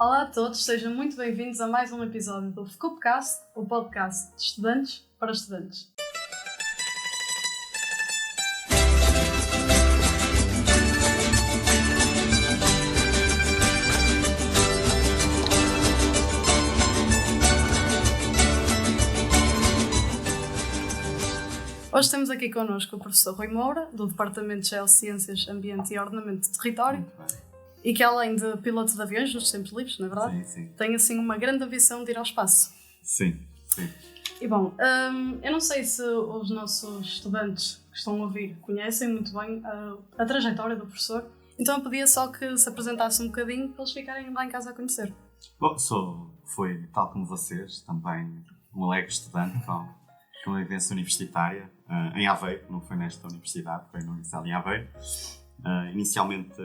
Olá a todos, sejam muito bem-vindos a mais um episódio do FCUPcast, o podcast de estudantes para estudantes. Hoje temos aqui connosco o professor Rui Moura, do Departamento de Geociências, Ambiente e Ordenamento do Território, e que além de piloto de aviões nos tempos livres, não é verdade? Sim. Tem assim uma grande ambição de ir ao espaço. Sim. E bom, eu não sei se os nossos estudantes que estão a ouvir conhecem muito bem a trajetória do professor, então eu pedia só que se apresentasse um bocadinho para eles ficarem lá em casa a conhecer. Bom, fui, tal como vocês, também um alegre estudante com uma vivência universitária em Aveiro, não foi nesta universidade, foi na Universidade em Aveiro. Inicialmente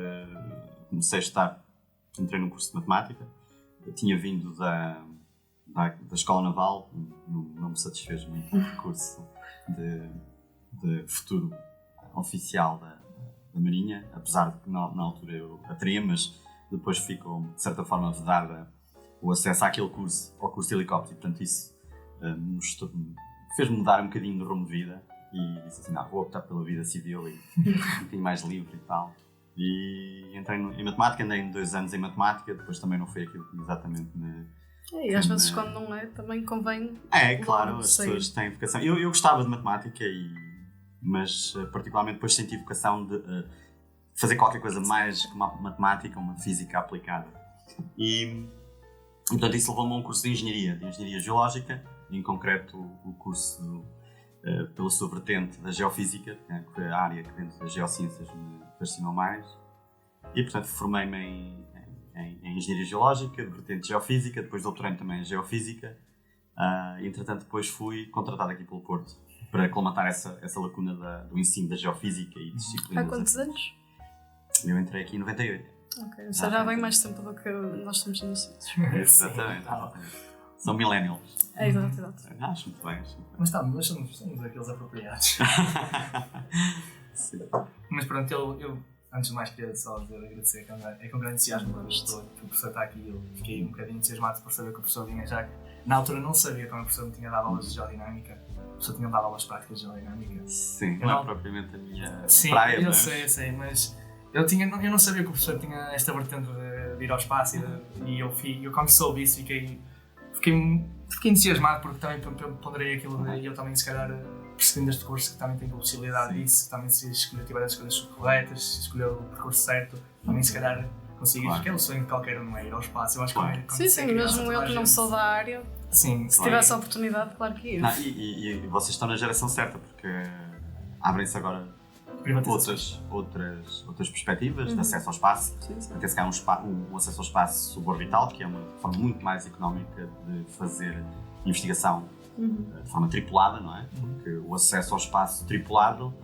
comecei a estudar, entrei num curso de matemática, eu tinha vindo da Escola Naval, não me satisfez muito o curso de futuro oficial da Marinha, apesar de que na altura eu a teria, mas depois ficou de certa forma vedada o acesso àquele curso, ao curso de helicóptero, e portanto isso fez-me mudar um bocadinho de rumo de vida e disse assim, vou optar pela vida civil e um bocadinho mais livre e tal. E entrei em matemática, andei 2 anos em matemática, depois também não foi aquilo que exatamente me... E às vezes quando não é, também convém... Claro, as pessoas têm vocação. Eu gostava de matemática, mas particularmente depois senti vocação de fazer qualquer coisa mais que uma matemática, uma física aplicada. E portanto isso levou-me a um curso de engenharia geológica, em concreto o curso pela sua vertente da geofísica, que foi a área que dentro das geociências me fascinou mais. E portanto formei-me em engenharia geológica, de vertente geofísica, depois doutorei também em geofísica. Entretanto depois fui contratado aqui pelo Porto para colmatar essa lacuna do ensino da geofísica e disciplinas. Há quantos anos? Eu entrei aqui em 98. Ok, ou seja, já bem mais tempo do que nós somos nascidos. Exatamente. São millennials. É, exato. Acho muito bem. Mas somos aqueles apropriados. Sim. Mas pronto, eu antes de mais queria só agradecer, é com grande entusiasmo que o professor está aqui. Eu fiquei um bocadinho entusiasmado por saber que o professor vinha, já que na altura não sabia quando o professor me tinha dado aulas de geodinâmica. O professor tinha dado aulas práticas de geodinâmica. Sim, não é propriamente a minha sim, praia, eu sei, mas eu não sabia que o professor tinha esta vertente de ir ao espaço e eu quando soube isso fiquei entusiasmado porque também ponderei aquilo e eu também se calhar perseguindo este curso que também tenho a possibilidade disso, também se tiver as escolhas corretas, se escolher o percurso certo, também se calhar consigo ir, que é o sonho de qualquer um, ir ao espaço. Eu acho que sim, mesmo eu que não sou da área, se tivesse a oportunidade, claro que ia. E vocês estão na geração certa, porque abrem-se agora outras perspectivas de acesso ao espaço. Até se calhar um acesso ao espaço suborbital, que é uma forma muito mais económica de fazer investigação de forma tripulada, não é? Porque o acesso ao espaço tripulado,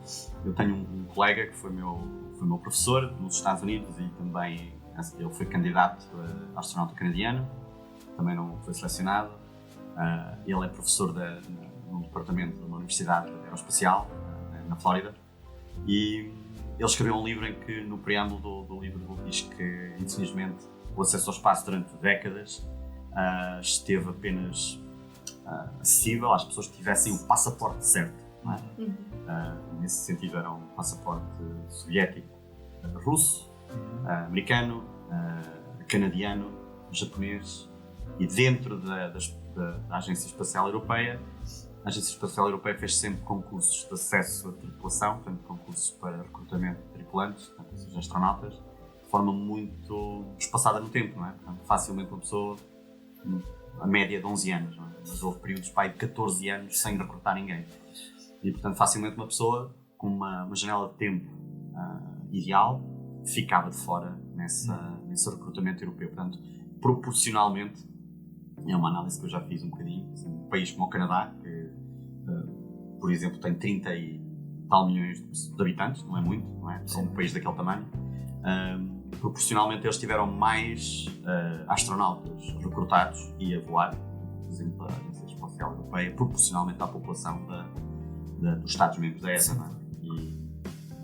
eu tenho um colega que foi meu professor nos Estados Unidos e também ele foi candidato a astronauta canadiano, também não foi selecionado. Ele é professor num departamento de uma universidade aeroespacial na Flórida. E ele escreveu um livro em que, no preâmbulo do livro, diz que, infelizmente, o acesso ao espaço durante décadas esteve apenas acessível às pessoas que tivessem o passaporte certo. Não é? Nesse sentido, era um passaporte soviético, russo, americano, canadiano, japonês, e dentro da Agência Espacial Europeia. A Agência Espacial Europeia fez sempre concursos de acesso à tripulação, portanto concursos para recrutamento de tripulantes, portanto, ou seja, astronautas, de forma muito espaçada no tempo, não é? Portanto, facilmente uma pessoa, a média de 11 anos, não é? Mas houve períodos de 14 anos sem recrutar ninguém. E, portanto, facilmente uma pessoa com uma janela de tempo ideal ficava de fora nesse recrutamento europeu. Portanto, proporcionalmente, é uma análise que eu já fiz um bocadinho. Um país como o Canadá, que, por exemplo, tem 30 e tal milhões de habitantes, não é muito, não é? Para um país daquele tamanho. Proporcionalmente, eles tiveram mais astronautas recrutados e a voar, por exemplo, a Agência Espacial Europeia, proporcionalmente à população dos Estados-membros da ESA, não é?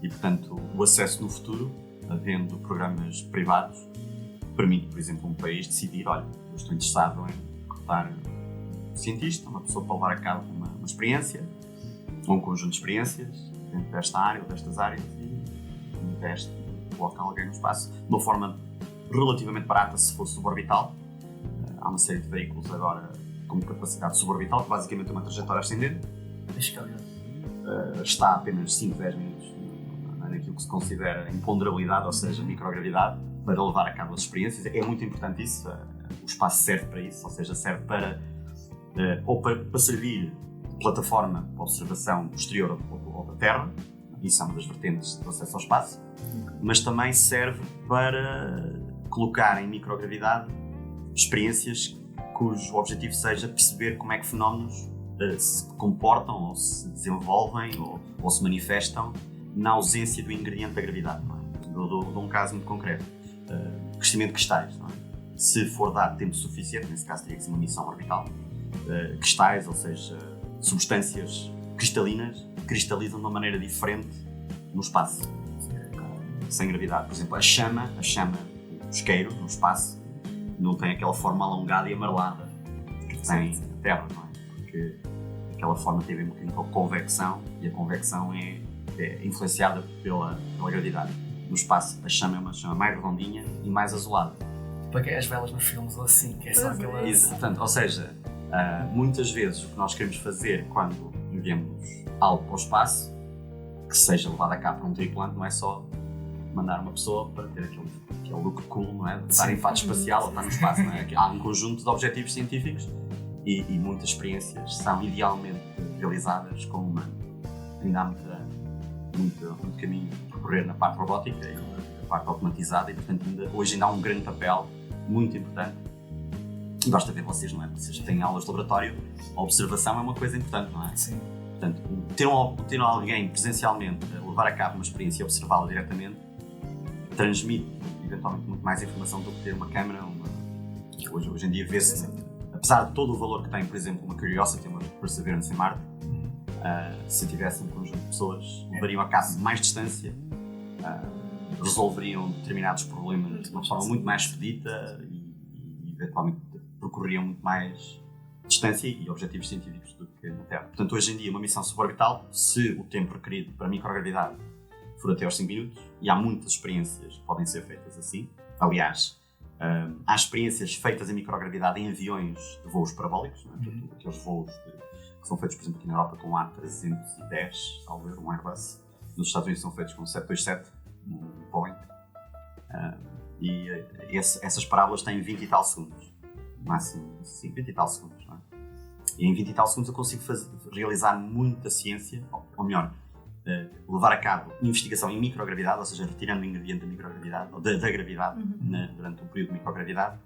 E, portanto, o acesso no futuro, havendo programas privados, permite, por exemplo, um país decidir, olha, eu estou interessado em recrutar um cientista, uma pessoa para levar a cabo uma experiência, ou um conjunto de experiências dentro desta área ou destas áreas e investe, coloca alguém no espaço de uma forma relativamente barata se for suborbital. Há uma série de veículos agora com capacidade suborbital, que basicamente é uma trajetória ascendente. Está a apenas 5, 10 minutos naquilo que se considera imponderabilidade, ou seja, microgravidade, para levar a cabo as experiências. É muito importante isso, o espaço serve para isso, ou seja, serve para servir de plataforma para observação do exterior ou da Terra, isso é uma das vertentes do acesso ao espaço, mas também serve para colocar em microgravidade experiências cujo objetivo seja perceber como é que fenómenos se comportam ou se desenvolvem ou se manifestam na ausência do ingrediente da gravidade. Não é? Dou um caso muito concreto. Crescimento de cristais. Não é? Se for dado tempo suficiente, nesse caso teria que ser uma missão orbital, cristais, ou seja, substâncias cristalinas, cristalizam de uma maneira diferente no espaço, sem gravidade. Por exemplo, a chama, o isqueiro, no espaço, não tem aquela forma alongada e amarelada que tem a Terra, não é? Porque aquela forma tem a ver um bocadinho com a convecção, e a convecção é influenciada pela gravidade. No espaço, a chama é uma chama mais redondinha e mais azulada. Para que é as velas nos filmes ou assim, que é só aquela... Portanto, ou seja, muitas vezes o que nós queremos fazer quando enviamos algo para o espaço, que seja levado a cabo por um tripulante, não é só mandar uma pessoa para ter aquele look cool, não é? De estar em fato espacial ou estar no espaço, não é? Há um conjunto de objetivos científicos e muitas experiências são idealmente realizadas com o humano. Ainda há muito caminho a percorrer na parte robótica e na parte automatizada e, portanto, hoje ainda há um grande papel muito importante. Basta ver vocês, não é? Vocês têm aulas de laboratório, a observação é uma coisa importante, não é? Sim. Portanto, ter alguém presencialmente a levar a cabo uma experiência e observá-la diretamente transmite eventualmente muito mais informação do que ter uma câmera. Hoje em dia vê-se, apesar de todo o valor que tem, por exemplo, uma Curiosity, uma Perseverance em Marte, se tivesse um conjunto de pessoas, levariam a cabo mais distância, resolveriam determinados problemas de uma forma muito mais expedita e eventualmente percorreriam muito mais distância e objetivos científicos do que na Terra. Portanto, hoje em dia, uma missão suborbital, se o tempo requerido para microgravidade for até aos 5 minutos, e há muitas experiências que podem ser feitas assim. Aliás, há experiências feitas em microgravidade em aviões de voos parabólicos, não é? Aqueles voos que são feitos, por exemplo, aqui na Europa com A310, talvez um Airbus. Nos Estados Unidos são feitos com 727, um Boeing. E essas parábolas têm 20 e tal segundos. Máximo, sim, 20 e tal segundos. Não é? E em 20 e tal segundos eu consigo realizar muita ciência, ou melhor, levar a cabo investigação em microgravidade, ou seja, retirando o ingrediente da microgravidade, ou da gravidade, durante um período de microgravidade,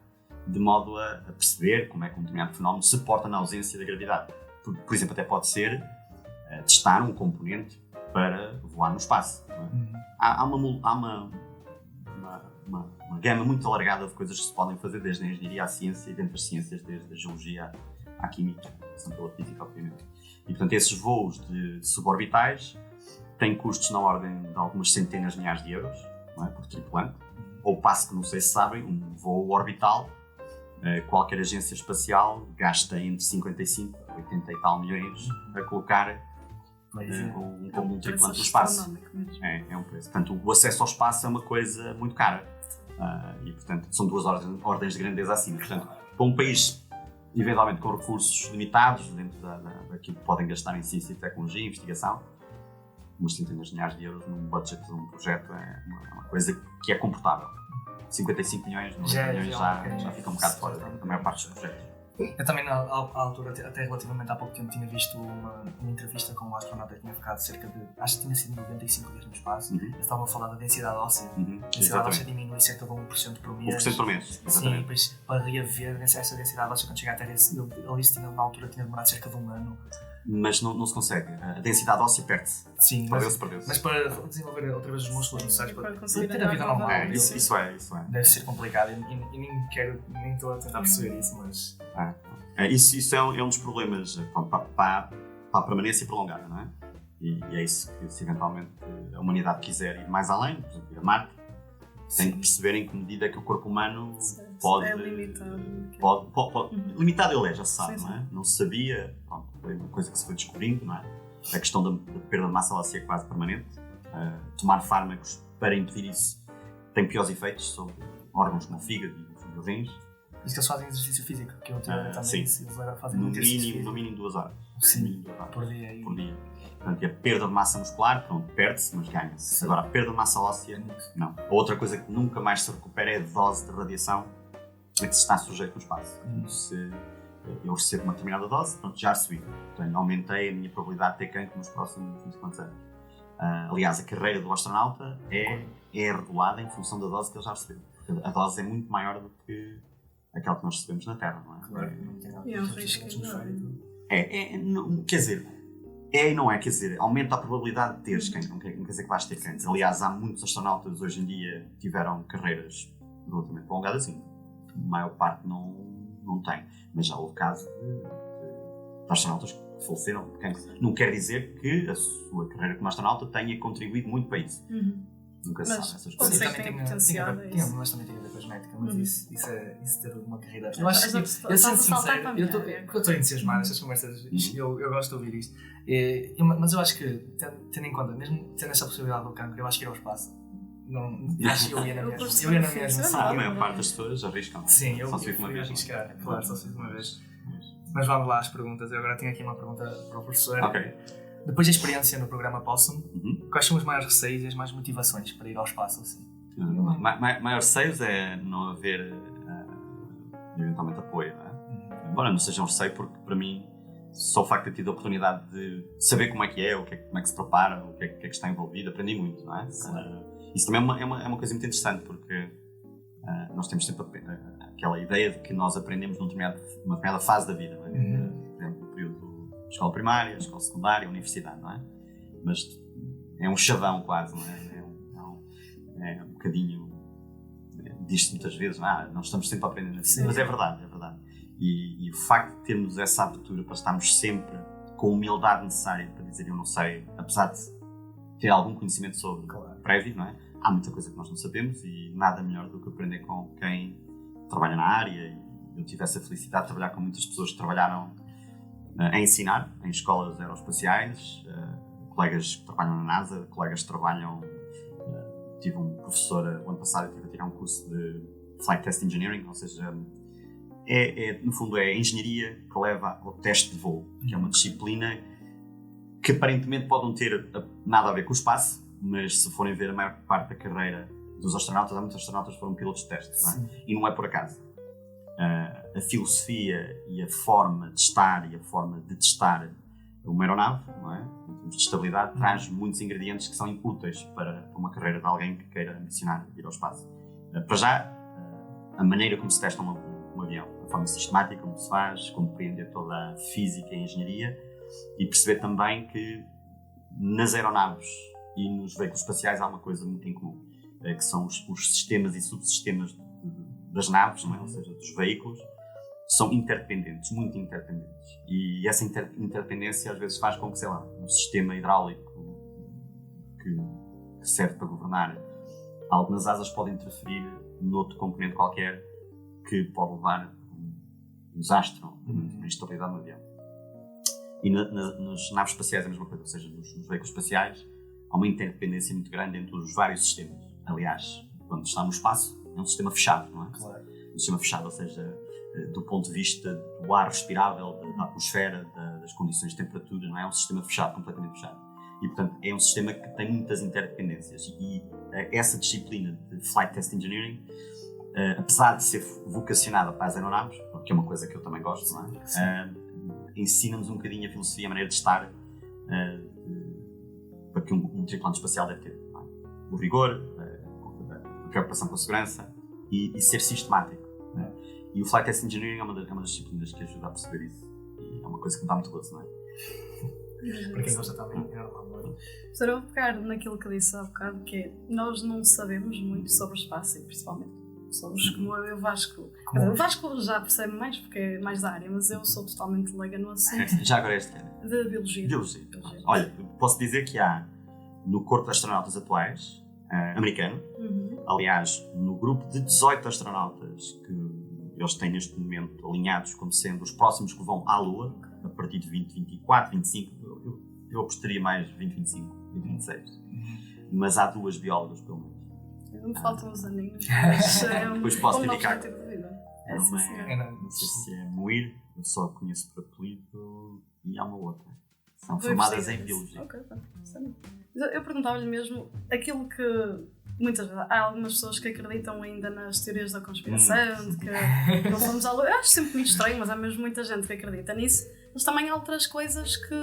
de modo a perceber como é que um determinado fenómeno se porta na ausência da gravidade. Por exemplo, até pode ser testar um componente para voar no espaço. Não é? Há uma gama muito alargada de coisas que se podem fazer, desde a engenharia à ciência e dentro das ciências, desde a geologia à química, pela física, obviamente. E, portanto, esses voos suborbitais têm custos na ordem de algumas centenas de milhares de euros, não é? Por tripulante. Ou passo que, não sei se sabem, um voo orbital, qualquer agência espacial gasta entre 55 a 80 e tal milhões a colocar um tripulante no espaço. É um preço. Portanto, o acesso ao espaço é uma coisa muito cara. E, portanto, são duas ordens de grandeza acima. Portanto, para um país, eventualmente com recursos limitados, dentro daquilo que podem gastar em ciência e tecnologia e investigação, umas centenas de milhares de euros num budget de um projeto é uma coisa que é comportável. 55 milhões, 90 milhões já fica um bocado fora da maior parte dos projetos. Eu também, à altura, até relativamente há pouco tempo, tinha visto uma entrevista com um astronauta que tinha ficado cerca de, acho que tinha sido 95 dias no espaço. Eles estavam a falar da densidade óssea. A densidade óssea diminui cerca de 1% por mês. 1% por mês, exatamente. Sim, depois para reaver essa densidade óssea quando chega à Terra, na altura tinha demorado cerca de 1 ano. Mas não se consegue. A densidade óssea perde-se. Sim, perdeu-se. Mas para desenvolver outra vez os músculos necessários para ter a vida normal. normal. Isso é. Deve ser complicado e nem estou a tentar perceber isso, mas... Isso é um dos problemas para a permanência prolongada, não é? E é isso que, se eventualmente a humanidade quiser ir mais além, por exemplo, ir a Marte, Têm que perceber em que medida que o corpo humano pode... É limitado. Limitado ele já se sabe, sim, não é? Não se sabia, pronto, foi uma coisa que se foi descobrindo, não é? A questão da perda de massa óssea é quase permanente. Tomar fármacos para impedir isso tem piores efeitos sobre órgãos como o fígado e os rins. Por isso que eles fazem exercício físico, que eu também eles agora fazem no mínimo 2 horas. Sim, por dia. Portanto, e a perda de massa muscular, pronto, perde-se, mas ganha-se. Agora, a perda de massa óssea, não. A outra coisa que nunca mais se recupera é a dose de radiação a que se está sujeito no espaço. Se eu recebo uma determinada dose, pronto, já recebi. Portanto, aumentei a minha probabilidade de ter cancro nos próximos 20 anos. Aliás, a carreira do astronauta é regulada em função da dose que ele já recebeu. A dose é muito maior do que aquela que nós recebemos na Terra, não é? Claro. É um risco enorme. Quer dizer, e não é, quer dizer, aumenta a probabilidade de teres cancro, não quer dizer que vais ter cancro. Aliás, há muitos astronautas hoje em dia que tiveram carreiras relativamente prolongadas, assim, a maior parte não tem, mas já houve casos de astronautas que faleceram de cancro. Não quer dizer que a sua carreira como astronauta tenha contribuído muito para isso. Nunca se sabe essas coisas. Mas também tem a ver com a genética, mas isso ter uma carreira. Eu sendo sincero, eu estou entusiasmado nestas conversas, eu gosto de ouvir isto. Mas eu acho que, tendo em conta, mesmo tendo essa possibilidade do cancro, eu acho que ir ao espaço. Acho que eu ia na mesma. A maior parte das pessoas arriscam. Sim, eu só se vive uma vez. Arriscar, claro, só se vive uma vez. Mas vamos lá às perguntas. Eu agora tenho aqui uma pergunta para o professor. Ok. Depois da experiência no programa Possum, quais são os maiores receios e as mais motivações para ir ao espaço? Assim? Maiores receios é não haver eventualmente apoio, não é? Embora não seja um receio, porque para mim só o facto de ter tido a oportunidade de saber como é que é, como é que se prepara, o que é que está envolvido, aprendi muito, não é? Isso também é uma coisa muito interessante, porque nós temos sempre aquela ideia de que nós aprendemos numa determinada fase da vida, não é? Por exemplo, no período de escola primária, escola secundária, universidade, não é? Mas é um chavão quase, não é? É um bocadinho, diz-se muitas vezes, nós estamos sempre a aprender na vida, mas é verdade. E o facto de termos essa abertura para estarmos sempre com a humildade necessária para dizer eu não sei, apesar de ter algum conhecimento sobre prévio, não é? Há muita coisa que nós não sabemos e nada melhor do que aprender com quem trabalha na área. E eu tive essa felicidade de trabalhar com muitas pessoas que trabalharam a ensinar em escolas aeroespaciais, colegas que trabalham na NASA, colegas que trabalham... tive um professor, o ano passado, tive a tirar um curso de Flight Test Engineering, ou seja, no fundo é a engenharia que leva ao teste de voo, que é uma disciplina que aparentemente pode não ter nada a ver com o espaço, mas se forem ver a maior parte da carreira dos astronautas, há muitos astronautas que foram pilotos de teste, não é? E não é por acaso. A filosofia e a forma de estar e a forma de testar uma aeronave, não é? Em termos de estabilidade, traz muitos ingredientes que são inúteis para uma carreira de alguém que queira ambicionar ir ao espaço. Para já, a maneira como se testa um avião, a forma sistemática como se faz, compreender toda a física e a engenharia e perceber também que nas aeronaves e nos veículos espaciais há uma coisa muito em comum, que são os sistemas e subsistemas das naves, não é? Ou seja, dos veículos, são interdependentes, muito interdependentes. E essa interdependência às vezes faz com que, sei lá, um sistema hidráulico que serve para governar algo nas asas pode interferir noutro componente qualquer que pode levar um desastre, uma instabilidade no avião. E nas naves espaciais é a mesma coisa, ou seja, nos veículos espaciais há uma interdependência muito grande entre os vários sistemas. Aliás, quando está no espaço, é um sistema fechado, não é? Claro. Um sistema fechado, ou seja, do ponto de vista do ar respirável, da atmosfera, das condições de temperatura, não é? É um sistema fechado, completamente fechado. E, portanto, é um sistema que tem muitas interdependências. E essa disciplina de Flight Test Engineering, apesar de ser vocacionada para as aeronaves, que é uma coisa que eu também gosto, não é? Ensina-nos um bocadinho a filosofia, a maneira de estar para que um tripulante espacial deve ter. Não é? O rigor, a preocupação com a segurança e ser sistemático. Não é? E o Flight Test Engineering é uma das disciplinas que ajuda a perceber isso. E é uma coisa que me dá muito gosto, não é? Para quem gosta também, Professor, eu vou pegar naquilo que disse há bocado, que é, nós não sabemos muito sobre o espaço, e principalmente pessoas como eu, Vasco. O Vasco já percebe mais, porque é mais da área, mas eu sou totalmente leiga no assunto. Já agora este de biologia. Olha, posso dizer que há, no corpo de astronautas atuais, americano. Aliás, no grupo de 18 astronautas que eles têm neste momento alinhados como sendo os próximos que vão à Lua, a partir de 2024, 2025, eu apostaria mais 2025, 2026. Mas há 2 biólogas, pelo menos. Não faltam uns aninhos, mas depois posso indicar. Não sei se é Muir, eu só conheço por apelido, e há uma outra. São formadas em biologia. Ok. Eu perguntava-lhe mesmo aquilo que muitas vezes há algumas pessoas que acreditam ainda nas teorias da conspiração, de que não fomos à Lua. Eu acho sempre muito estranho, mas há mesmo muita gente que acredita nisso. Mas também há outras coisas que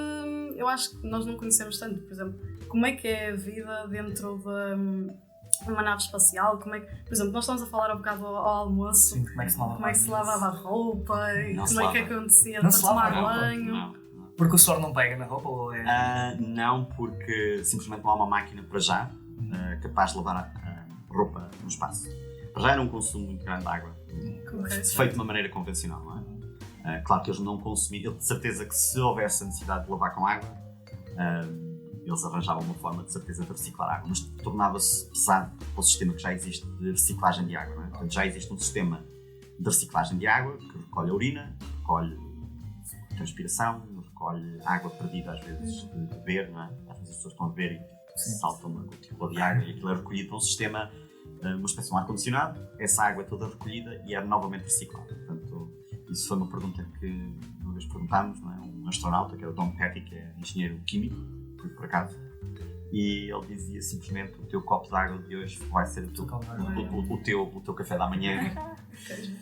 eu acho que nós não conhecemos tanto. Por exemplo, como é que é a vida dentro de uma nave espacial? Como é que, por exemplo, nós estamos a falar um bocado ao almoço. Sim, como é que se lavava a roupa e não como é que acontecia não para tomar banho. Não. Porque o suor não pega na roupa? Ou é... Não, porque simplesmente não há uma máquina para já capaz de lavar a roupa no espaço. Para já era um consumo muito grande de água, feito de uma maneira convencional, não é? Claro que eles não consumiam, de certeza que se houvesse a necessidade de lavar com água, eles arranjavam uma forma de certeza de reciclar água, mas tornava-se pesado para o sistema que já existe de reciclagem de água, não é? Portanto, já existe um sistema de reciclagem de água que recolhe a urina, recolhe a transpiração, recolhe água perdida às vezes de beber, não é? Às vezes as pessoas estão a beber e saltam uma gotícula de água e aquilo é recolhido para um sistema, uma espécie de um ar-condicionado, essa água é toda recolhida e é novamente reciclada. Portanto, isso foi uma pergunta que uma vez perguntámos, não é? Um astronauta, que era o Tom Petty, que é engenheiro químico, por acaso, e ele dizia simplesmente: o teu copo de água de hoje vai ser o teu café da manhã.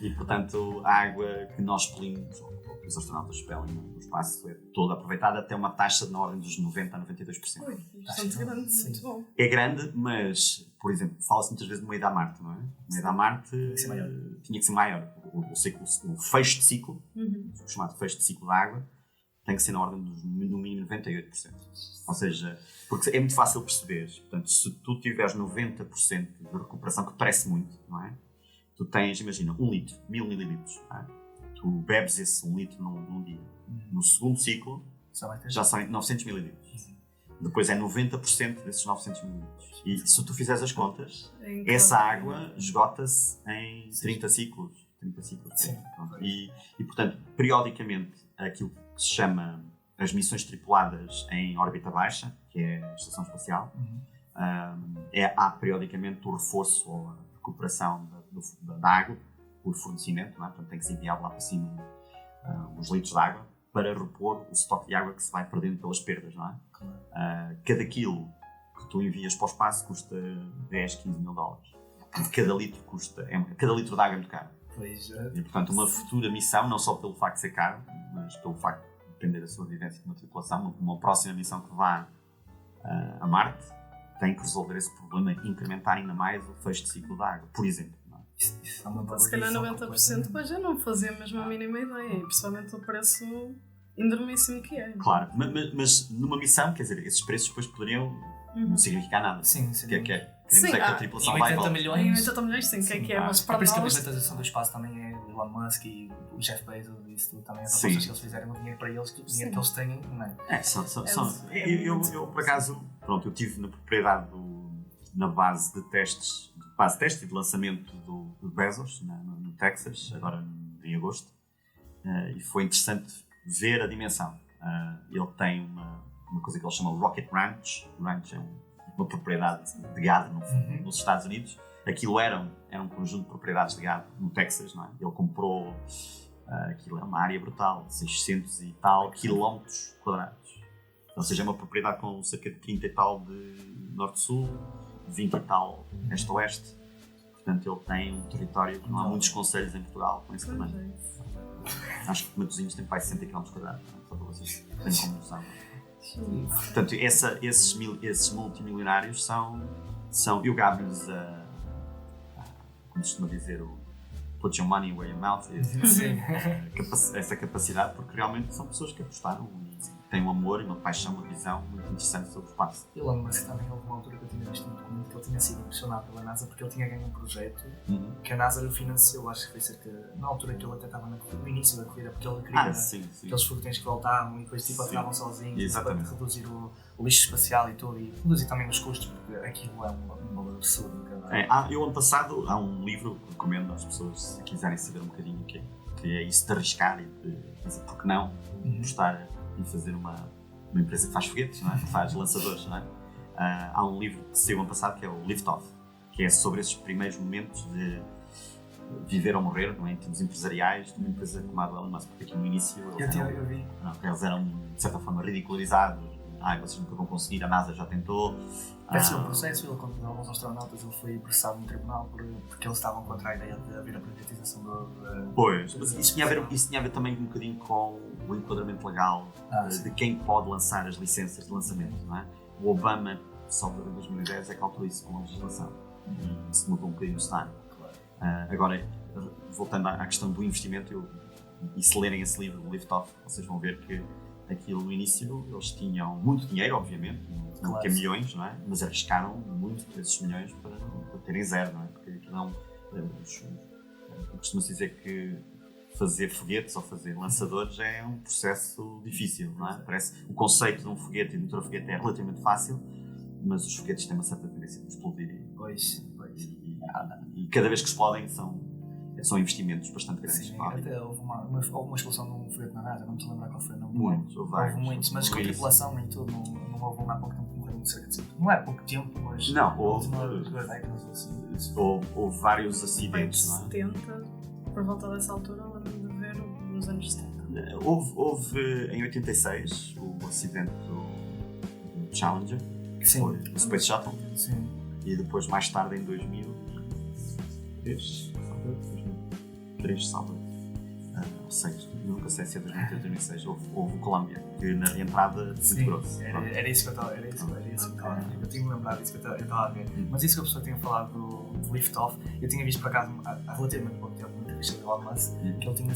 E portanto a água que nós expelimos, ou que os astronautas expelem no espaço, é toda aproveitada até uma taxa na ordem dos 90% a 92%. Bastante grande, muito bom. É grande, mas, por exemplo, fala-se muitas vezes de uma ida a Marte, não é? Uma ida a Marte tinha que ser maior. O fecho de ciclo, o chamado fecho de ciclo da água, tem que ser na ordem dos no mínimo 98%. Ou seja, porque é muito fácil perceber. Portanto, se tu tiveres 90% de recuperação, que parece muito, não é? Tu tens, imagina, 1 litro, 1000 mililitros. Não é? Tu bebes esse 1 litro num dia. No segundo ciclo, já são 900 mililitros. Depois é 90% desses 900 mililitros. E se tu fizeres as contas, essa água esgota-se em 30 ciclos. Sim. E, portanto, periodicamente, aquilo que se chama as missões tripuladas em órbita baixa, que é a estação espacial, há periodicamente o reforço ou a recuperação da água por fornecimento, não é? Portanto, tem que se enviar lá para cima uns litros de água para repor o estoque de água que se vai perdendo pelas perdas, não é? Cada quilo que tu envias para o espaço custa 10, 15 mil dólares. Cada litro cada litro de água é muito caro. E, portanto, uma futura missão, não só pelo facto de ser caro, mas pelo facto de depender da sobrevivência de uma tripulação, uma próxima missão que vá a Marte, tem que resolver esse problema e incrementar ainda mais o fecho de ciclo da água, por exemplo. Isso é uma se calhar 90% depois eu não fazia mesmo a mínima ideia, e principalmente o preço enormíssimo que é. Claro, mas numa missão, quer dizer, esses preços depois poderiam não significar nada. Sim. Que a tripulação vai 80 milhões. 80 milhões, sim, que é, mas para por isso que a nós... privatização do espaço também é o Elon Musk e o Jeff Bezos, isso tudo também, as apostas que eles fizeram, o dinheiro para eles, o dinheiro que eles têm, não é? Eu por acaso, pronto, eu estive na propriedade na base de testes e de lançamento do Bezos, no Texas, agora em agosto, e foi interessante ver a dimensão. Ele tem uma coisa que ele chama Rocket Ranch. O ranch é uma propriedade de gado nos Estados Unidos. Aquilo era um conjunto de propriedades de gado no Texas, não é? Ele comprou, aquilo é uma área brutal, 600 e tal quilómetros quadrados. Ou seja, é uma propriedade com cerca de 30 e tal de norte-sul, 20 e tal este-oeste. Portanto, ele tem um território que não há muitos concelhos em Portugal com esse tamanho. Acho que Matosinhos tem mais de 60 km quadrados, só para vocês terem como noção. Portanto, esses multimilionários são eu gabo-lhes como se costuma dizer, put your money where your mouth is. Essa capacidade, porque realmente são pessoas que apostaram tem um amor, uma paixão, uma visão muito interessante sobre o espaço. Eu lembro-me que também houve uma altura que eu tinha visto um documento que ele tinha sido impressionado pela NASA porque ele tinha ganho um projeto que a NASA lhe financiou, acho que foi cerca, na altura que ele até estava no início da corrida, porque ele queria aqueles foguetes que voltavam e depois tipo aterravam sozinhos para reduzir o lixo espacial e tudo, e reduzir também os custos, porque aquilo é um valor absurdo. Eu ano passado, há um livro que recomendo às pessoas, se quiserem saber um bocadinho o que é isso de arriscar e de dizer porque não apostar em fazer uma empresa que faz foguetes, não é? Que faz lançadores, não é? Há um livro que saiu ano passado que é o Lift Off, que é sobre esses primeiros momentos de viver ou morrer, não é? Em termos empresariais, de uma empresa como a do Elon Musk, porque aqui no início eles eram de certa forma ridicularizados. Vocês nunca vão conseguir, a NASA já tentou. Parece um processo, ele com alguns astronautas, ele foi processado no tribunal porque eles estavam contra a ideia de haver a privatização do... Pois, mas isso tinha a ver também um bocadinho com o enquadramento legal de quem pode lançar as licenças de lançamento, não é? O Obama, só em 2010, é que alterou isso com a legislação. E isso mudou um bocadinho o cenário. Agora, voltando à questão do investimento, e se lerem esse livro, o Lift Off, vocês vão ver que aquilo no início, eles tinham muito dinheiro, obviamente, não tinha milhões, não é? Mas arriscaram muito esses milhões para terem zero, não é? Porque aquilo não... Costuma-se dizer que fazer foguetes ou fazer lançadores é um processo difícil, não é? Parece o conceito de um foguete e de um foguete é relativamente fácil, mas os foguetes têm uma certa tendência a explodir. E cada vez que explodem são investimentos bastante grandes. Sim, até houve uma explosão de um foguete na NASA, não me estou a lembrar qual foi. Houve muitos, mas com tripulação e tudo, não houve há pouco tempo, morreram cerca de 5. Não é pouco tempo, mas... Não, houve vários acidentes, não é? 70, por volta dessa altura, lembro de ver nos anos 70. Houve em 86 o acidente do Challenger, que foi o Space Shuttle, e depois mais tarde em 2003, salve, ou 6, nunca sei se é 2003 ou 2006, houve o Columbia, que na entrada desintegrou-se. Era isso que eu estava a ver. Eu tinha me lembrado disso que eu estava a ver. Mas isso que a pessoa tinha falado do Lift Off, eu tinha visto por acaso há relativamente pouco tempo uma entrevista do Elon Musk, que ele tinha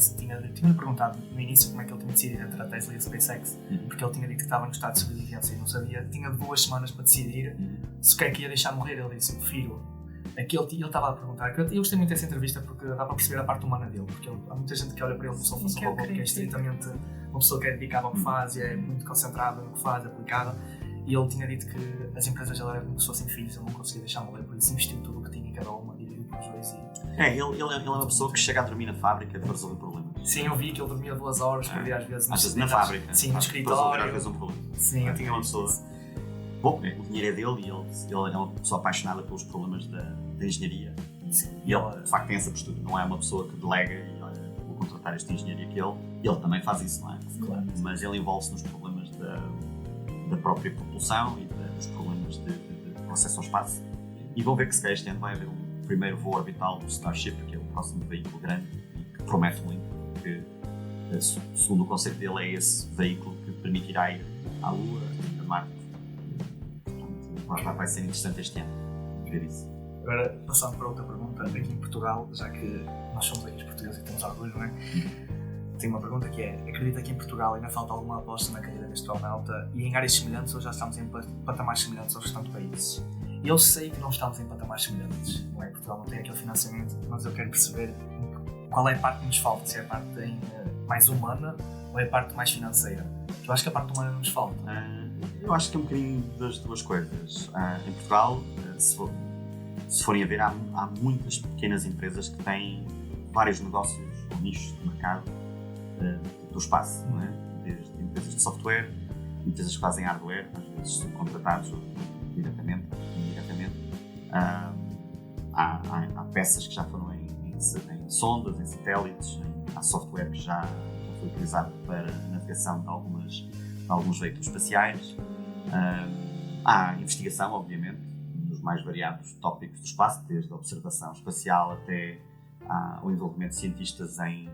perguntado no início como é que ele tinha decidido entre a Tesla e a SpaceX, porque ele tinha dito que estava no estado de sobrevivência e não sabia, tinha 2 semanas para decidir se o que é que ia deixar morrer. Ele disse: eu prefiro. Aqui ele estava a perguntar, eu gostei muito dessa entrevista porque dá para perceber a parte humana dele, porque há muita gente que olha para ele como se ele fosse um robô, porque é estritamente uma pessoa que é dedicada ao que faz e é muito concentrada no que faz, aplicada, e ele tinha dito que as empresas dele eram como se fossem filhos, ele não conseguia deixar morrer, por isso investiu tudo o que tinha em cada uma, dividiu por os dois. Ele é uma pessoa que chega a dormir na fábrica para resolver problemas. Sim, eu vi que ele dormia 2 horas por dia, às vezes na fábrica. Sim, no escritório. Para resolver às vezes um problema. Sim, eu tinha uma pessoa. Bom, o dinheiro é dele e ele é uma pessoa apaixonada pelos problemas da engenharia. E ele, de facto, tem essa postura. Não é uma pessoa que delega e olha, vou contratar este engenheiro e aquele. Ele também faz isso, não é? Claro. Mas ele envolve-se nos problemas da própria propulsão e dos problemas de acesso ao espaço. E vão ver que se calhar este ano vai haver um primeiro voo orbital do Starship, que é o próximo veículo grande e que promete muito, porque, segundo o conceito dele, é esse veículo que permitirá ir à Lua, a Marte. Portanto, vai ser interessante este ano ver isso. Agora, passando para outra pergunta, aqui em Portugal, já que nós somos aqui os portugueses e temos orgulho, não é? Tenho uma pergunta que é: acredita que em Portugal ainda falta alguma aposta na carreira de astronauta e em áreas semelhantes, ou já estamos em patamares semelhantes aos restantes países? Eu sei que não estamos em patamares semelhantes, não é? Portugal não tem aquele financiamento, mas eu quero perceber qual é a parte que nos falta, se é a parte mais humana ou é a parte mais financeira. Eu acho que a parte humana nos falta. Eu acho que é um bocadinho das duas coisas. Em Portugal, se forem a ver, há muitas pequenas empresas que têm vários negócios ou nichos de mercado do espaço, não é? Desde empresas de software, empresas que fazem hardware, às vezes subcontratados diretamente ou indiretamente. Há peças que já foram em sondas, em satélites, há software que já foi utilizado para navegação de alguns veículos espaciais. Há investigação, obviamente, nos mais variados tópicos do espaço, desde a observação espacial até o envolvimento de cientistas em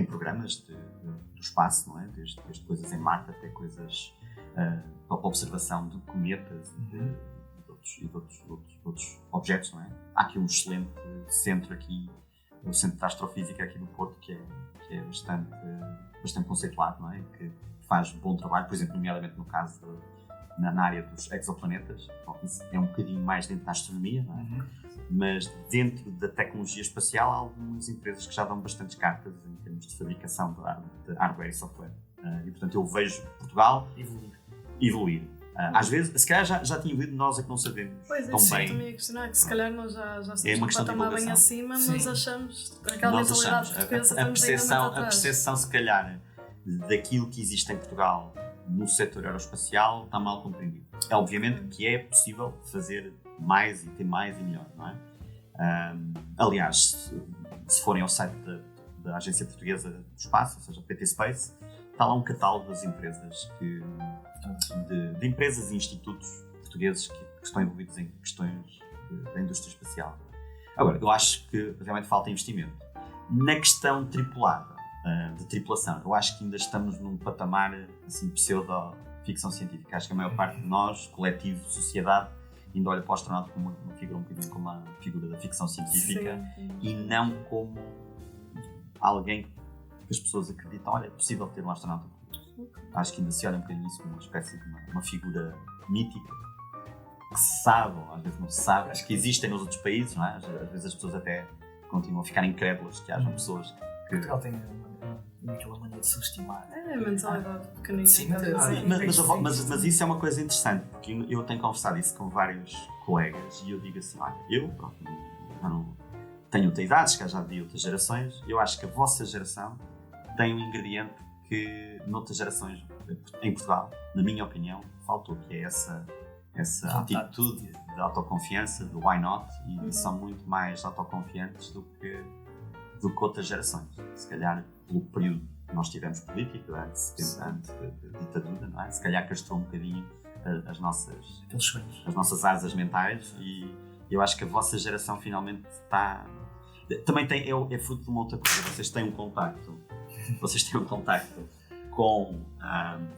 programas do espaço, não é? Desde coisas em Marte até coisas para a observação de cometas e de outros objetos, não é? Há aqui um excelente centro aqui o Centro de Astrofísica aqui do Porto, que é bastante conceituado, não é? Que faz bom trabalho, por exemplo, nomeadamente no caso na área dos exoplanetas. É um bocadinho mais dentro da astronomia, não é? Mas dentro da tecnologia espacial há algumas empresas que já dão bastantes cartas em termos de fabricação de hardware e software. E portanto eu vejo Portugal evoluir. Às vezes, se calhar já tinha evoluído, nós é que não sabemos tão bem. Também ia questionar que se calhar nós já estamos uma questão de patamar bem acima, mas achamos aquela mentalidade portuguesa, a percepção se calhar daquilo que existe em Portugal no setor aeroespacial está mal compreendido. É obviamente que é possível fazer mais e ter mais e melhor, não é? Aliás, se forem ao site da Agência Portuguesa do Espaço, ou seja, PT Space, está lá um catálogo das empresas de empresas e institutos portugueses que estão envolvidos em questões da indústria espacial. Agora, eu acho que realmente falta investimento. Na questão tripulada, de tripulação, eu acho que ainda estamos num patamar assim, pseudo-ficção científica. Acho que a maior parte de nós, coletivo, sociedade, ainda olha para o astronauta como uma figura um bocadinho como uma figura da ficção científica e não como alguém que as pessoas acreditam, olha, é possível ter um astronauta. Acho que ainda se olha um bocadinho isso como uma espécie de uma figura mítica que se sabe, ou às vezes não se sabe, acho que existem nos outros países, não é? Às vezes as pessoas até continuam a ficar incrédulas que hajam pessoas que... Portugal tem aquela maneira de subestimar. É a mentalidade pequenina. Sim, mas isso é uma coisa interessante, porque eu tenho conversado isso com vários colegas e eu digo assim, olha, eu não tenho outra idade, que já vi outras gerações, eu acho que a vossa geração tem um ingrediente que noutras gerações em Portugal, na minha opinião, faltou, que é essa atitude de autoconfiança, do why not, e são muito mais autoconfiantes do que outras gerações. Se calhar, pelo período que nós tivemos político, antes de ditadura, não é? Se calhar castrou um bocadinho as nossas asas mentais e eu acho que a vossa geração finalmente está... Também é fruto de uma outra coisa. Vocês têm um contacto com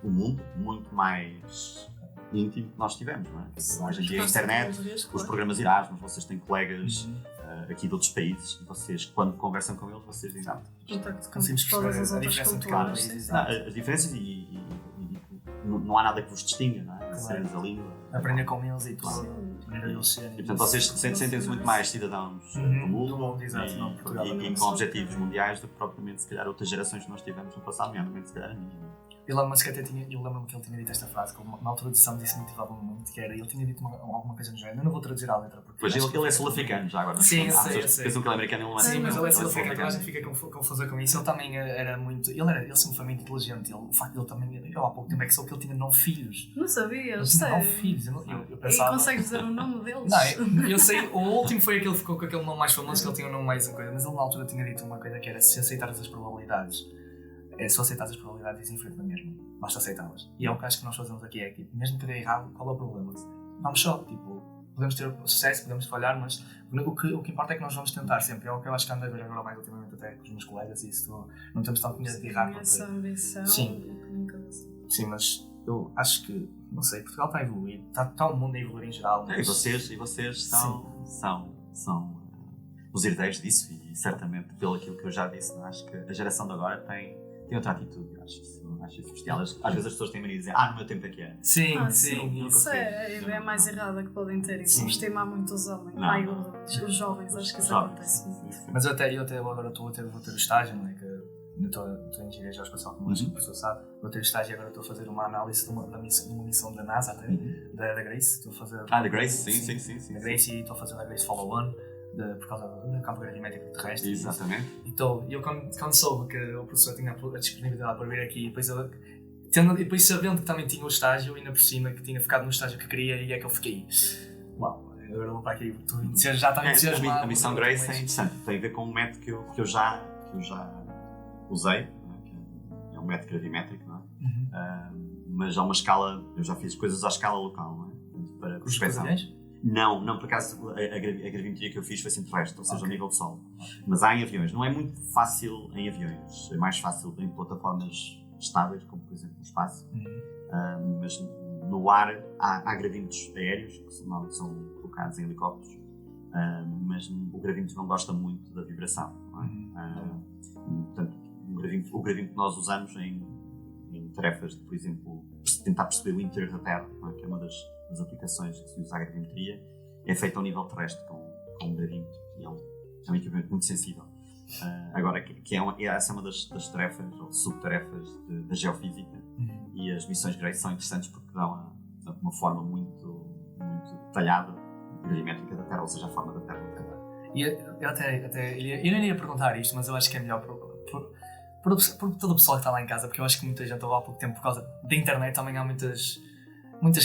o mundo muito mais íntimo que nós tivemos, não é? Hoje em dia a internet, os programas Erasmus, vocês têm colegas aqui de outros países e vocês, quando conversam com eles, vocês dizem conseguimos perceber a diferença entre cada país. As diferenças e não há nada que vos distinga, não é? Claro. A língua. Aprender com eles e tudo. E portanto vocês sentem-se muito mais cidadãos do mundo e com objetivos mundiais do que propriamente se calhar outras gerações que nós tivemos no passado, nomeadamente se calhar a minha. Eu lembro-me que ele tinha dito esta frase, que na altura de edição disse motivava-me muito, que era, ele tinha dito alguma coisa no género, eu não vou traduzir a letra porque... Pois ele é sul-africano já agora. Sim, eu sei. Pensam que ele é americano, ele não é. Sim, mas ele é sul-africano, a gente fica confusa com isso. Ele também era muito... Ele sempre foi muito inteligente, o facto de ele também... Eu há pouco tempo é que soube que ele tinha 9 filhos. Não sabia, ele tinha 9 filhos, eu pensava... E consegues dizer o nome deles? Não, eu sei, o último foi aquele que ficou com aquele nome mais famoso, que ele tinha um nome mais uma coisa, mas ele na altura tinha dito uma coisa que era, se aceitares as probabilidades, se aceitares as probabilidades em frente da mesma, basta aceitá-las. E é o que acho que nós fazemos aqui, é que mesmo que dê errado, qual é o problema? Vamos só, podemos ter sucesso, podemos falhar, mas o que importa é que nós vamos tentar sempre. É o que eu acho que ando a ver agora mais ultimamente até com os meus colegas e isso, não temos tanto medo de errar. Essa ambição. Sim, mas eu acho que, não sei, Portugal está a evoluir, está o mundo a evoluir em geral. Mas... E vocês são os herdeiros disso e certamente pelo aquilo que eu já disse, não? Acho que a geração de agora tem outra atitude, eu acho isso bestial. Às vezes as pessoas têm mania de dizer, no meu tempo é que é. Sim. Isso é a ideia mais errada que podem ter, e subestimar muito os homens, os jovens, acho que isso acontece muito. Mas eu até agora vou ter o estágio, não é? Que eu estou em engenharia geoespacial, como acho que o professor sabe, vou ter o estágio e agora estou a fazer uma análise de uma missão da NASA, até, da Grace, estou a fazer... Da Grace, sim. Da Grace, e estou a fazer a Grace Follow-On, por causa do campo gravimétrico terrestre. Exatamente. Então, eu quando soube que o professor tinha a disponibilidade para vir aqui, depois sabendo que também tinha o estágio, ainda por cima, que tinha ficado no estágio que queria, e é que eu fiquei, uau, agora vou para aqui, já está entusiasmado. A missão Grace é interessante, tem a ver com um método que eu já usei, que é um método gravimétrico, não é? Mas há uma escala, eu já fiz coisas à escala local, não é? Para prospeção. Não, por acaso a gravimetria que eu fiz foi assim terrestre, ou seja, ao nível do solo. Mas há em aviões, não é muito fácil em aviões, é mais fácil em plataformas estáveis, como por exemplo no espaço, mas no ar há gravímetros aéreos que são colocados em helicópteros, mas o gravímetro não gosta muito da vibração, não não é? Portanto, o gradient que nós usamos em tarefas de, por exemplo, tentar perceber o interior da Terra, não é? Que é uma das aplicações que se usa a gradiometria, é feita ao nível terrestre com um gradient, e é um equipamento muito sensível. Agora, essa é uma das tarefas, ou subtarefas da geofísica, e as missões GRACE são interessantes porque dão uma forma muito detalhada, gradimétrica da Terra, ou seja, a forma da Terra. E eu nem ia perguntar isto, mas eu acho que é melhor por todo o pessoal que está lá em casa, porque eu acho que muita gente ouve há pouco tempo por causa da internet, também há muitas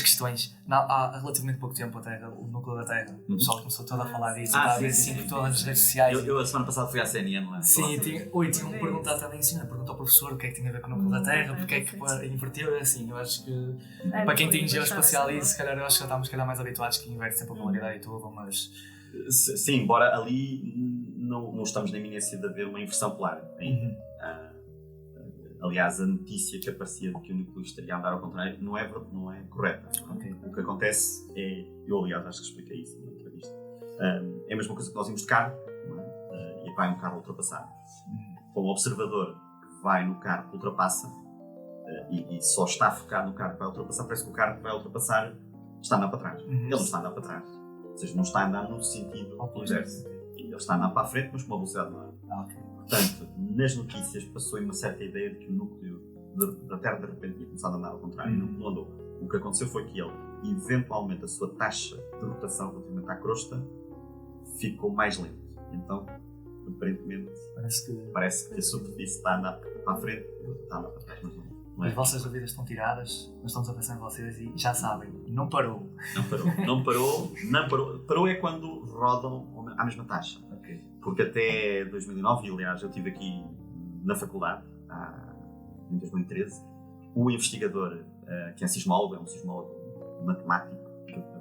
questões. Há relativamente pouco tempo o núcleo da Terra, o pessoal começou todo a falar disso, está a ver assim por todas as redes sociais. Eu a semana passada fui à CNN, não é? Sim, tinham perguntado também assim, perguntou ao professor o que é que tinha a ver com o núcleo da Terra, porque é que inverteu, assim, eu acho que para quem tem geoespacial e se calhar eu acho que já estamos mais habituados que inverte sempre a polaridade e tudo, mas... Sim, embora ali não estamos na iminência de haver uma inversão polar ainda. Aliás, a notícia que aparecia de que o núcleo estaria a andar ao contrário não é correta. Okay. O que acontece é, eu aliás acho que expliquei isso numa entrevista, é a mesma coisa que nós vimos de carro, não é? E vai um carro ultrapassar. Com o observador que vai no carro que ultrapassa e só está focado no carro que vai ultrapassar, parece que o carro que vai ultrapassar está a andar para trás. Ele não está a andar para trás, ou seja, não está a andar no sentido inverso. Ele está a andar para a frente, mas com uma velocidade menor. Portanto, nas notícias passou uma certa ideia de que o núcleo da Terra de repente tinha começado a andar ao contrário e não andou. O que aconteceu foi que ele, eventualmente, a sua taxa de rotação relativamente à crosta ficou mais lenta. Então, aparentemente, parece que a superfície está a andar para a frente e está a andar para trás, mas não é. As vossas dúvidas estão tiradas, nós estamos a pensar em vocês e já sabem, não parou. Parou é quando rodam à mesma taxa. Porque até 2009, e aliás eu estive aqui na faculdade, em 2013, o investigador, que é sismólogo, é um sismólogo matemático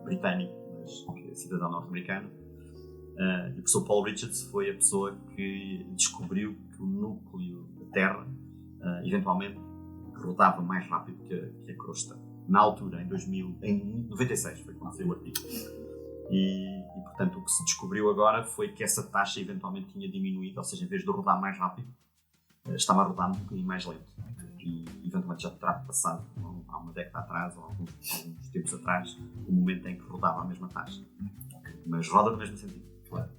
britânico, mas que é cidadão norte-americano, e o professor Paul Richards foi a pessoa que descobriu que o núcleo da Terra eventualmente rodava mais rápido que a crosta. Na altura, em 96, foi quando saiu o artigo. E portanto o que se descobriu agora foi que essa taxa eventualmente tinha diminuído, ou seja, em vez de rodar mais rápido, estava a rodar um bocadinho mais lento. E eventualmente já terá passado há uma década atrás, ou alguns tempos atrás, o momento em que rodava a mesma taxa. Mas roda no mesmo sentido. Claro.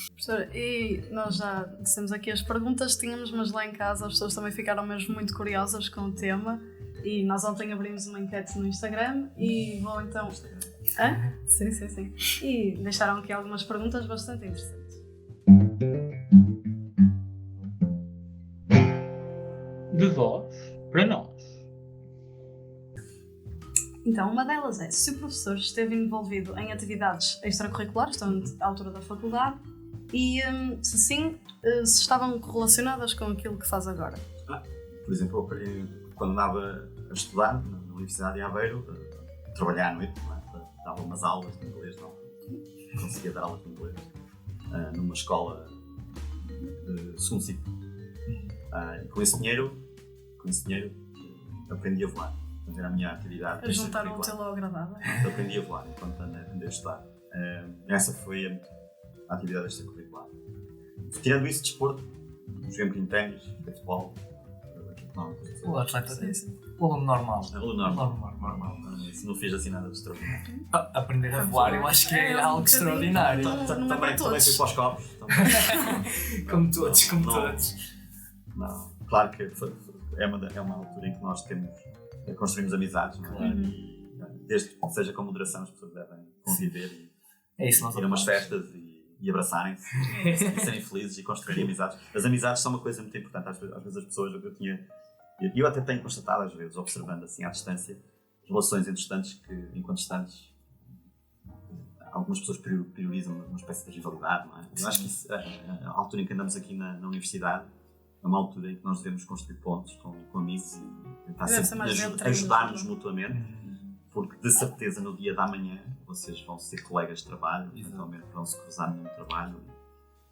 Professor, e nós já dissemos aqui as perguntas que tínhamos, mas lá em casa as pessoas também ficaram mesmo muito curiosas com o tema. E nós ontem abrimos uma enquete no Instagram e vou então... Sim. E deixaram aqui algumas perguntas bastante interessantes. De vós para nós. Então, uma delas é se o professor esteve envolvido em atividades extracurriculares, durante a altura da faculdade, e se sim, se estavam correlacionadas com aquilo que faz agora. Por exemplo, quando andava a estudar na Universidade de Aveiro, trabalhar à noite, dava umas aulas de inglês, não conseguia dar aulas de inglês, numa escola de segundo ciclo. E com esse dinheiro aprendi a voar. Portanto, era a minha atividade. A juntar o útil ao agradável. Aprendi a voar enquanto andei a estudar. Essa foi a atividade extracurricular. Tirando isso, desporto, joguei um bocadinho de ténis, futebol. O atleta, o aluno normal. Normal. Isso não fiz assim nada de extraordinário. Aprender a voar, eu acho que é algo extraordinário. Também fui para os copos. Como todos. Não, claro que é uma altura em que nós construímos amizades, não é? E desde que seja com moderação, as pessoas devem conviver e ir a umas festas e abraçarem-se e serem felizes e construírem amizades. As amizades são uma coisa muito importante. Às vezes as pessoas, eu até tenho constatado às vezes, observando assim à distância, relações entre estudantes que, enquanto estudantes, algumas pessoas priorizam uma espécie de rivalidade, não é? Eu acho que a altura em que andamos aqui na universidade é uma altura em que nós devemos construir pontos com amigos e tentar sempre ajudar-nos mutuamente, porque de certeza no dia da manhã vocês vão ser colegas de trabalho, eventualmente vão se cruzar no trabalho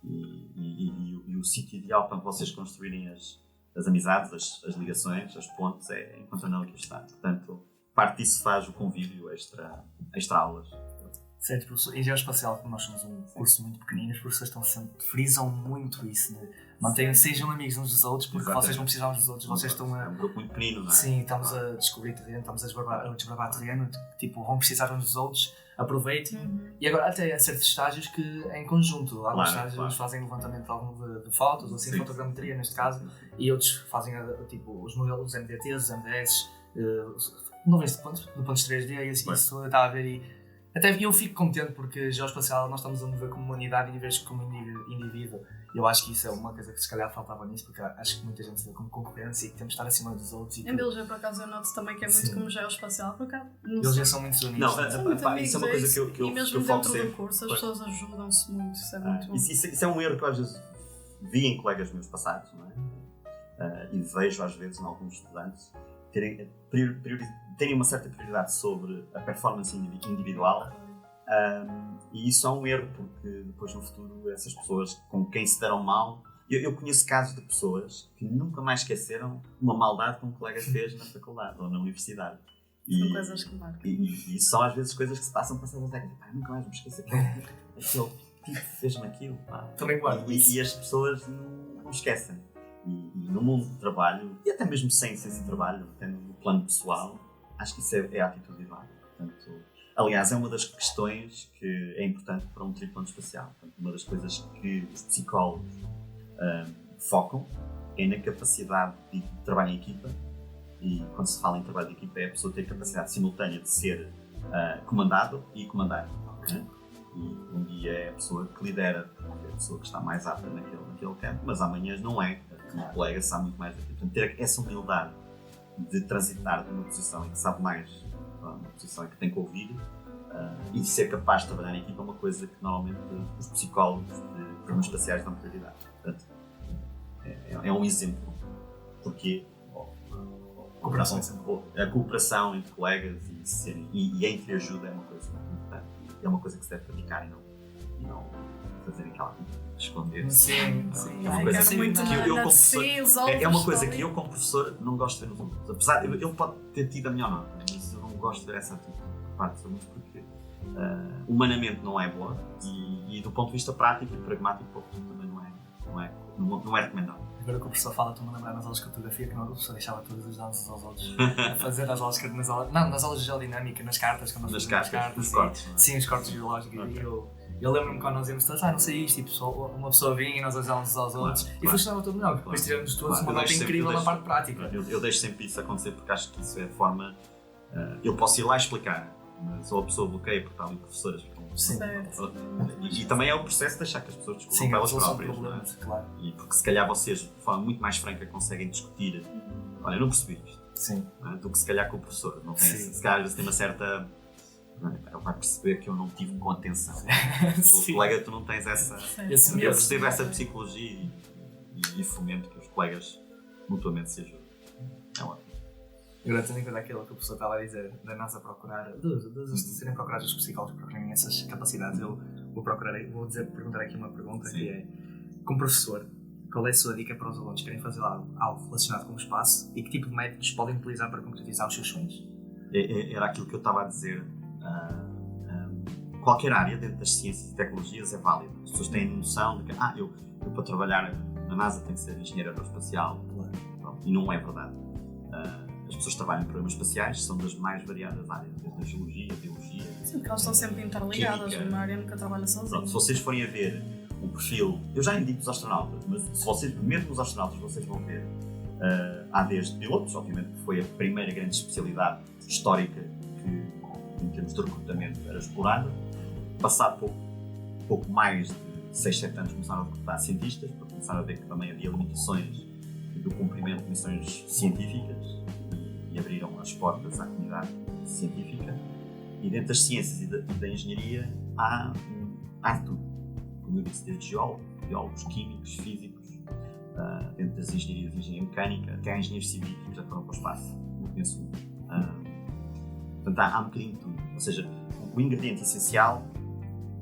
e o sítio ideal para vocês construírem as amizades, as ligações, as pontes é enquanto andam aqui está. Portanto, parte disso faz o convívio extra aulas. Certo, professor. Em geoespacial, como nós somos um curso muito pequenino, os professores frisam muito isso, né? Sejam amigos uns dos outros, porque vocês não precisam uns dos outros, vocês estão a... É um grupo muito pequeno, não é? Sim, estamos a descobrir terreno, estamos a desbravar terreno, tipo, vão precisar uns dos outros, aproveitem. E agora até há certos estágios que é em conjunto, alguns estágios fazem levantamento de fotos, ou assim, fotogrametria neste caso, e outros fazem tipo, os modelos, os MDTs, os MDS, nuvens de pontos 3D, e isso está a ver e... Até eu fico contente porque geoespacial nós estamos a mover como humanidade em vez de como indivíduo. Eu acho que isso é uma coisa que se calhar faltava nisso, porque acho que muita gente se vê como concorrência e que temos de estar acima dos outros. Em Biologia, por acaso, eu noto também que é muito como geoespacial, por acaso. Eles já são muito unidos. Não, isso é uma coisa que eu e mesmo foco dentro do curso, as pessoas ajudam-se muito, isso é muito bom. Isso é um erro que eu às vezes vi em colegas meus passados, não é? E vejo às vezes em alguns estudantes terem uma certa prioridade sobre a performance individual, e isso é um erro porque depois no futuro essas pessoas com quem se deram mal, eu conheço casos de pessoas que nunca mais esqueceram uma maldade que um colega fez na faculdade ou na universidade. São coisas que marcam. E são às vezes coisas que se passam passadas décadas. Nunca mais me esqueço aquele tipo fez-me aquilo. Também guardo e as pessoas não esquecem. E no mundo do trabalho, e até mesmo sem esse trabalho, até no plano pessoal, acho que isso é a atitude ideal. Portanto, aliás, é uma das questões que é importante para um tripulante espacial. Portanto, uma das coisas que os psicólogos focam é na capacidade de trabalho em equipa, e quando se fala em trabalho de equipa é a pessoa ter a capacidade simultânea de ser comandado e comandar. Né? E um dia é a pessoa que lidera, é a pessoa que está mais apta naquele campo, mas amanhã não é. Um colega sabe muito mais daquilo. Portanto, ter essa humildade de transitar de uma posição em que sabe mais para uma posição em que tem que ouvir e de ser capaz de trabalhar em equipa é uma coisa que normalmente os psicólogos de programas espaciais dão prioridade. Portanto, é um exemplo. Porque a cooperação entre colegas e entre ajuda é uma coisa muito importante. É uma coisa que se deve praticar e não fazer aquela esconder. Sim. É uma coisa que eu como professor, é uma coisa que eu como professor não gosto de ver nos alunos. Apesar de ele pode ter tido a melhor nota, mas eu não gosto de ver essa atitude por parte dos alunos porque humanamente não é boa e do ponto de vista prático e pragmático também não é recomendável. Agora que o professor fala, estou-me a lembrar nas aulas de cartografia que o professor deixava todos os dados uns aos outros a fazer as aulas nas aulas de geodinâmica, nas cartas, quando nós fazíamos cartas, nos cortes. Sim, os cortes geológicos. Eu lembro-me quando nós íamos todos, não sei isto, e uma pessoa vinha e nós ajudávamos uns aos outros e funcionava tudo melhor. Depois tivemos todos uma nota incrível na parte prática. Eu deixo sempre isso acontecer porque acho que isso é a forma. Eu posso ir lá explicar, mas ou a pessoa bloqueia porque está ali professoras. E também é o processo de deixar que as pessoas discutam para elas próprias. Claro. E porque se calhar vocês, de forma muito mais franca, conseguem discutir. Olha, eu não percebi isto. Sim. Do que se calhar com o professor. Não tem, se calhar às vezes tem uma certa. Ele vai perceber que eu não tive com atenção. Com o colega, tu não tens essa. Eu percebo essa psicologia e fomento que os colegas mutuamente se ajudam. É ótimo. Agora, tendo em conta aquilo que o professor estava a dizer, da NASA procurar, de serem procurados os psicólogos que procurem essas capacidades, eu vou perguntar aqui uma pergunta. Sim. Que é: como professor, qual é a sua dica para os alunos que querem fazer algo relacionado com o espaço e que tipo de métodos podem utilizar para concretizar os seus sonhos? Era aquilo que eu estava a dizer. Qualquer área dentro das ciências e tecnologias é válida. As pessoas têm noção de que eu para trabalhar na NASA tenho que ser engenheiro aeroespacial. E não é verdade. As pessoas que trabalham em programas espaciais são das mais variadas áreas, desde a geologia, a biologia. Sim, porque elas estão sempre interligadas, uma área nunca trabalha sozinha. Se vocês forem a ver o perfil, eu já indico os astronautas, mas se vocês, mesmo os astronautas, vocês vão ver, há desde pilotos, obviamente que foi a primeira grande especialidade histórica que, em termos de recrutamento, era explorada. Passado pouco mais de 6, 7 anos começaram a recrutar cientistas, porque começaram a ver que também havia limitações do cumprimento de missões científicas e abriram as portas à comunidade científica. E dentro das ciências e da engenharia há tudo. Como eu disse, desde geólogos, químicos, físicos, dentro das engenharias de engenharia mecânica, até há engenheiros civis que já foram para o espaço. Não conheço um. Portanto, há um bocadinho de tudo. Ou seja, o ingrediente essencial,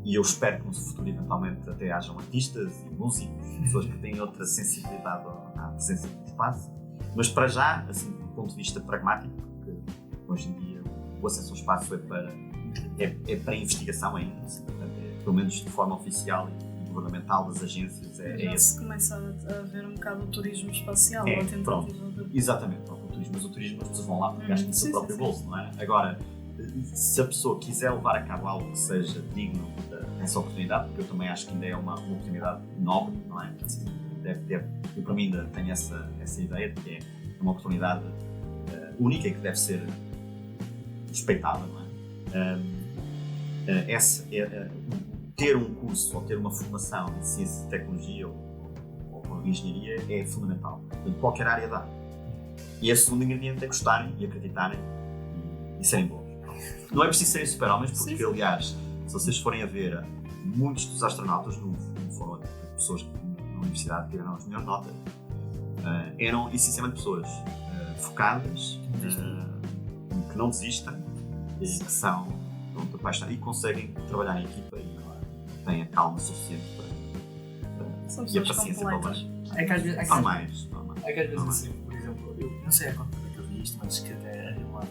e eu espero que no futuro eventualmente até hajam artistas e músicos, pessoas que têm outra sensibilidade à presença do espaço, mas para já, assim, do ponto de vista pragmático, porque hoje em dia o acesso ao espaço é para é para investigação ainda, portanto, pelo menos de forma oficial e governamental das agências. Já se começa a ver um bocado o turismo espacial, a tentativa de... Exatamente, o turismo, mas o turismo as pessoas vão lá porque gastam no seu próprio bolso, não é? Agora, se a pessoa quiser levar a cabo algo que seja digno dessa oportunidade, porque eu também acho que ainda é uma oportunidade nobre, não é? Eu para mim ainda tenho essa ideia de que é uma oportunidade única e que deve ser respeitada, não é? Ter um curso ou ter uma formação em ciência e tecnologia ou engenharia é fundamental, em qualquer área dá. E a segunda ingrediente é gostarem e acreditarem e serem bons. Não é preciso serem super-homens, porque, aliás, se vocês forem a ver, muitos dos astronautas não foram pessoas que na universidade tiraram as melhores notas. Eram essencialmente pessoas focadas, que não desistem e que são apaixonadas e conseguem trabalhar em equipa e têm a calma suficiente para e a paciência para levar. É que às vezes Normais. assim, por exemplo, eu não sei a quanto é que eu vi isto, mas que até havia uma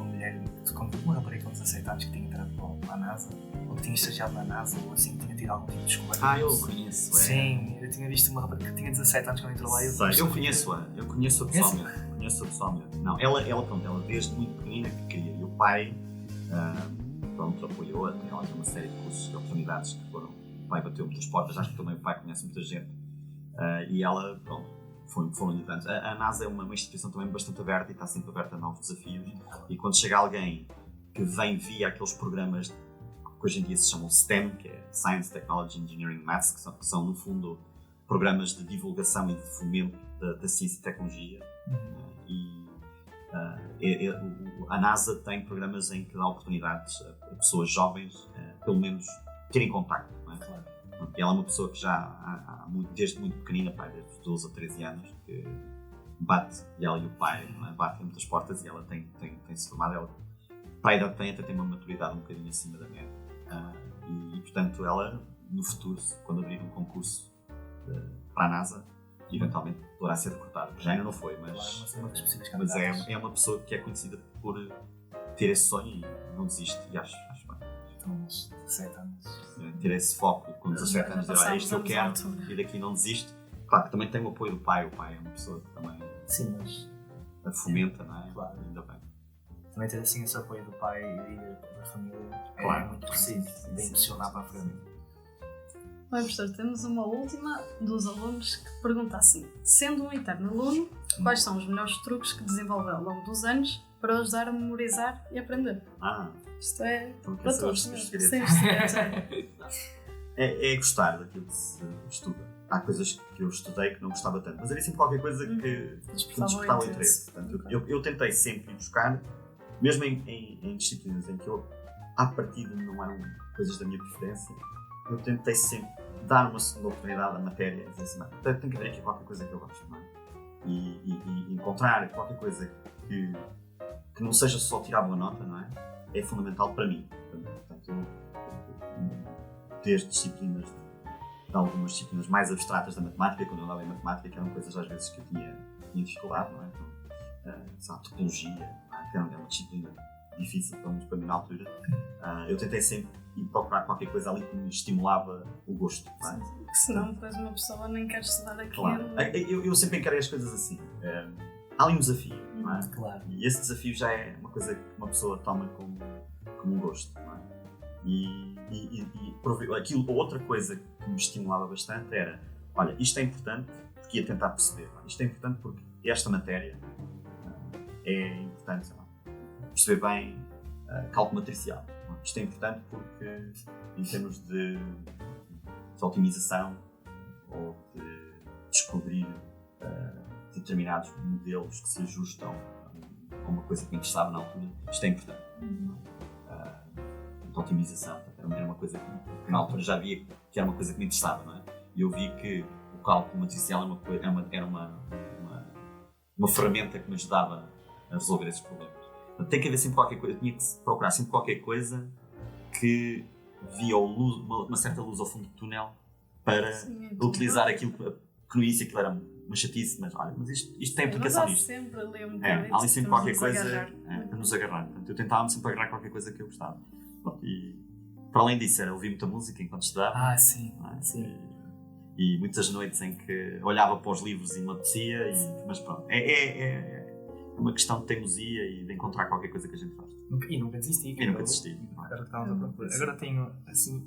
mulher, uma rapariga com 17 anos que tinha entrado para a NASA, ou que tinha estagiado na NASA, ou assim, que tinha tido algum tipo de descoberta. Eu conheço. Sim, eu tinha visto uma rapariga que tinha 17 anos quando entrou lá. Eu conheço-a pessoalmente. Não, ela desde muito pequenina que queria. E o pai, apoiou até ela tem uma série de cursos e oportunidades que foram. O pai bateu muitas portas, acho que também o pai conhece muita gente. E ela, foram importantes. A NASA é uma instituição também bastante aberta e está sempre aberta a novos desafios. E quando chega alguém que vem via aqueles programas que hoje em dia se chamam STEM, que é Science, Technology, Engineering, Maths, que são no fundo programas de divulgação e de fomento da ciência e tecnologia. A NASA tem programas em que dá oportunidades a pessoas jovens, pelo menos, terem contacto. Não é? Claro. Ela é uma pessoa que já desde muito pequenina, desde os 12 ou 13 anos, que bate, e ela e o pai batem muitas portas e ela tem se formado. Ela, para a idade que tem uma maturidade um bocadinho acima da média. E portanto, ela, no futuro, quando abrir um concurso para a NASA, eventualmente poderá ser recrutada. Já ainda não foi, mas é uma pessoa que é conhecida por ter esse sonho e não desiste. E acho bem. Então, uns 17 anos. Ter esse foco com 17 anos, dizer, isto eu quero e daqui não desisto. Claro que também tem o apoio do pai. O pai é uma pessoa que também a fomenta, não é? Claro. Ainda bem. Também ter assim esse apoio do pai e da família é muito preciso, de impulsionar para a frente. Bem, professor, temos uma última dos alunos que pergunta assim: sendo um eterno aluno, quais são os melhores truques que desenvolveu ao longo dos anos para ajudar a memorizar e aprender? Isto é para todos. É gostar daquilo que se estuda. Há coisas que eu estudei que não gostava tanto, mas era sempre qualquer coisa que me despertava o interesse. Portanto, eu tentei sempre ir buscar, mesmo em disciplinas em que eu, à partida, não eram coisas da minha preferência, eu tentei sempre dar uma segunda oportunidade à matéria e dizer assim, tem que haver aqui qualquer coisa que eu gosto, não é? E encontrar qualquer coisa que não seja só tirar boa nota, não é? É fundamental para mim. Portanto, desde disciplinas, de algumas disciplinas mais abstratas da matemática, quando eu andava em matemática, que eram coisas às vezes que eu tinha dificuldade, não é? Então, topologia, que é uma disciplina difícil, pelo menos para mim na altura. Eu tentei sempre ir procurar qualquer coisa ali que me estimulava o gosto. Não é? Porque senão depois uma pessoa nem quer estudar aquilo. Claro. Eu sempre encarei as coisas assim. Há ali um desafio, não é? Claro. E esse desafio já é uma coisa que uma pessoa toma como um gosto, não é? Outra coisa que me estimulava bastante era, olha, isto é importante porque ia tentar perceber. Isto é importante porque esta matéria é importante, perceber bem cálculo matricial. Isto é importante porque, em termos de otimização ou de descobrir determinados modelos que se ajustam a uma coisa que me interessava na altura, isto é importante. A otimização era uma coisa que na altura já via que era uma coisa que me interessava, não é? E eu vi que o cálculo matricial era uma ferramenta que me ajudava a resolver esses problemas. Então, tem que haver sempre qualquer coisa, eu tinha que procurar sempre qualquer coisa que via uma certa luz ao fundo do túnel para utilizar aquilo que no início aquilo era uma chatice, mas olha, isto tem aplicação nisto. Sempre ali um há ali sempre qualquer coisa nos agarrar. Portanto, eu tentava-me sempre agarrar qualquer coisa que eu gostava. E para além disso, era ouvir muita música enquanto estudava. Sim. E muitas noites em que olhava para os livros e me apetecia, mas pronto, é uma questão de teimosia e de encontrar qualquer coisa que a gente gosta. E nunca desisti. Agora tenho assim,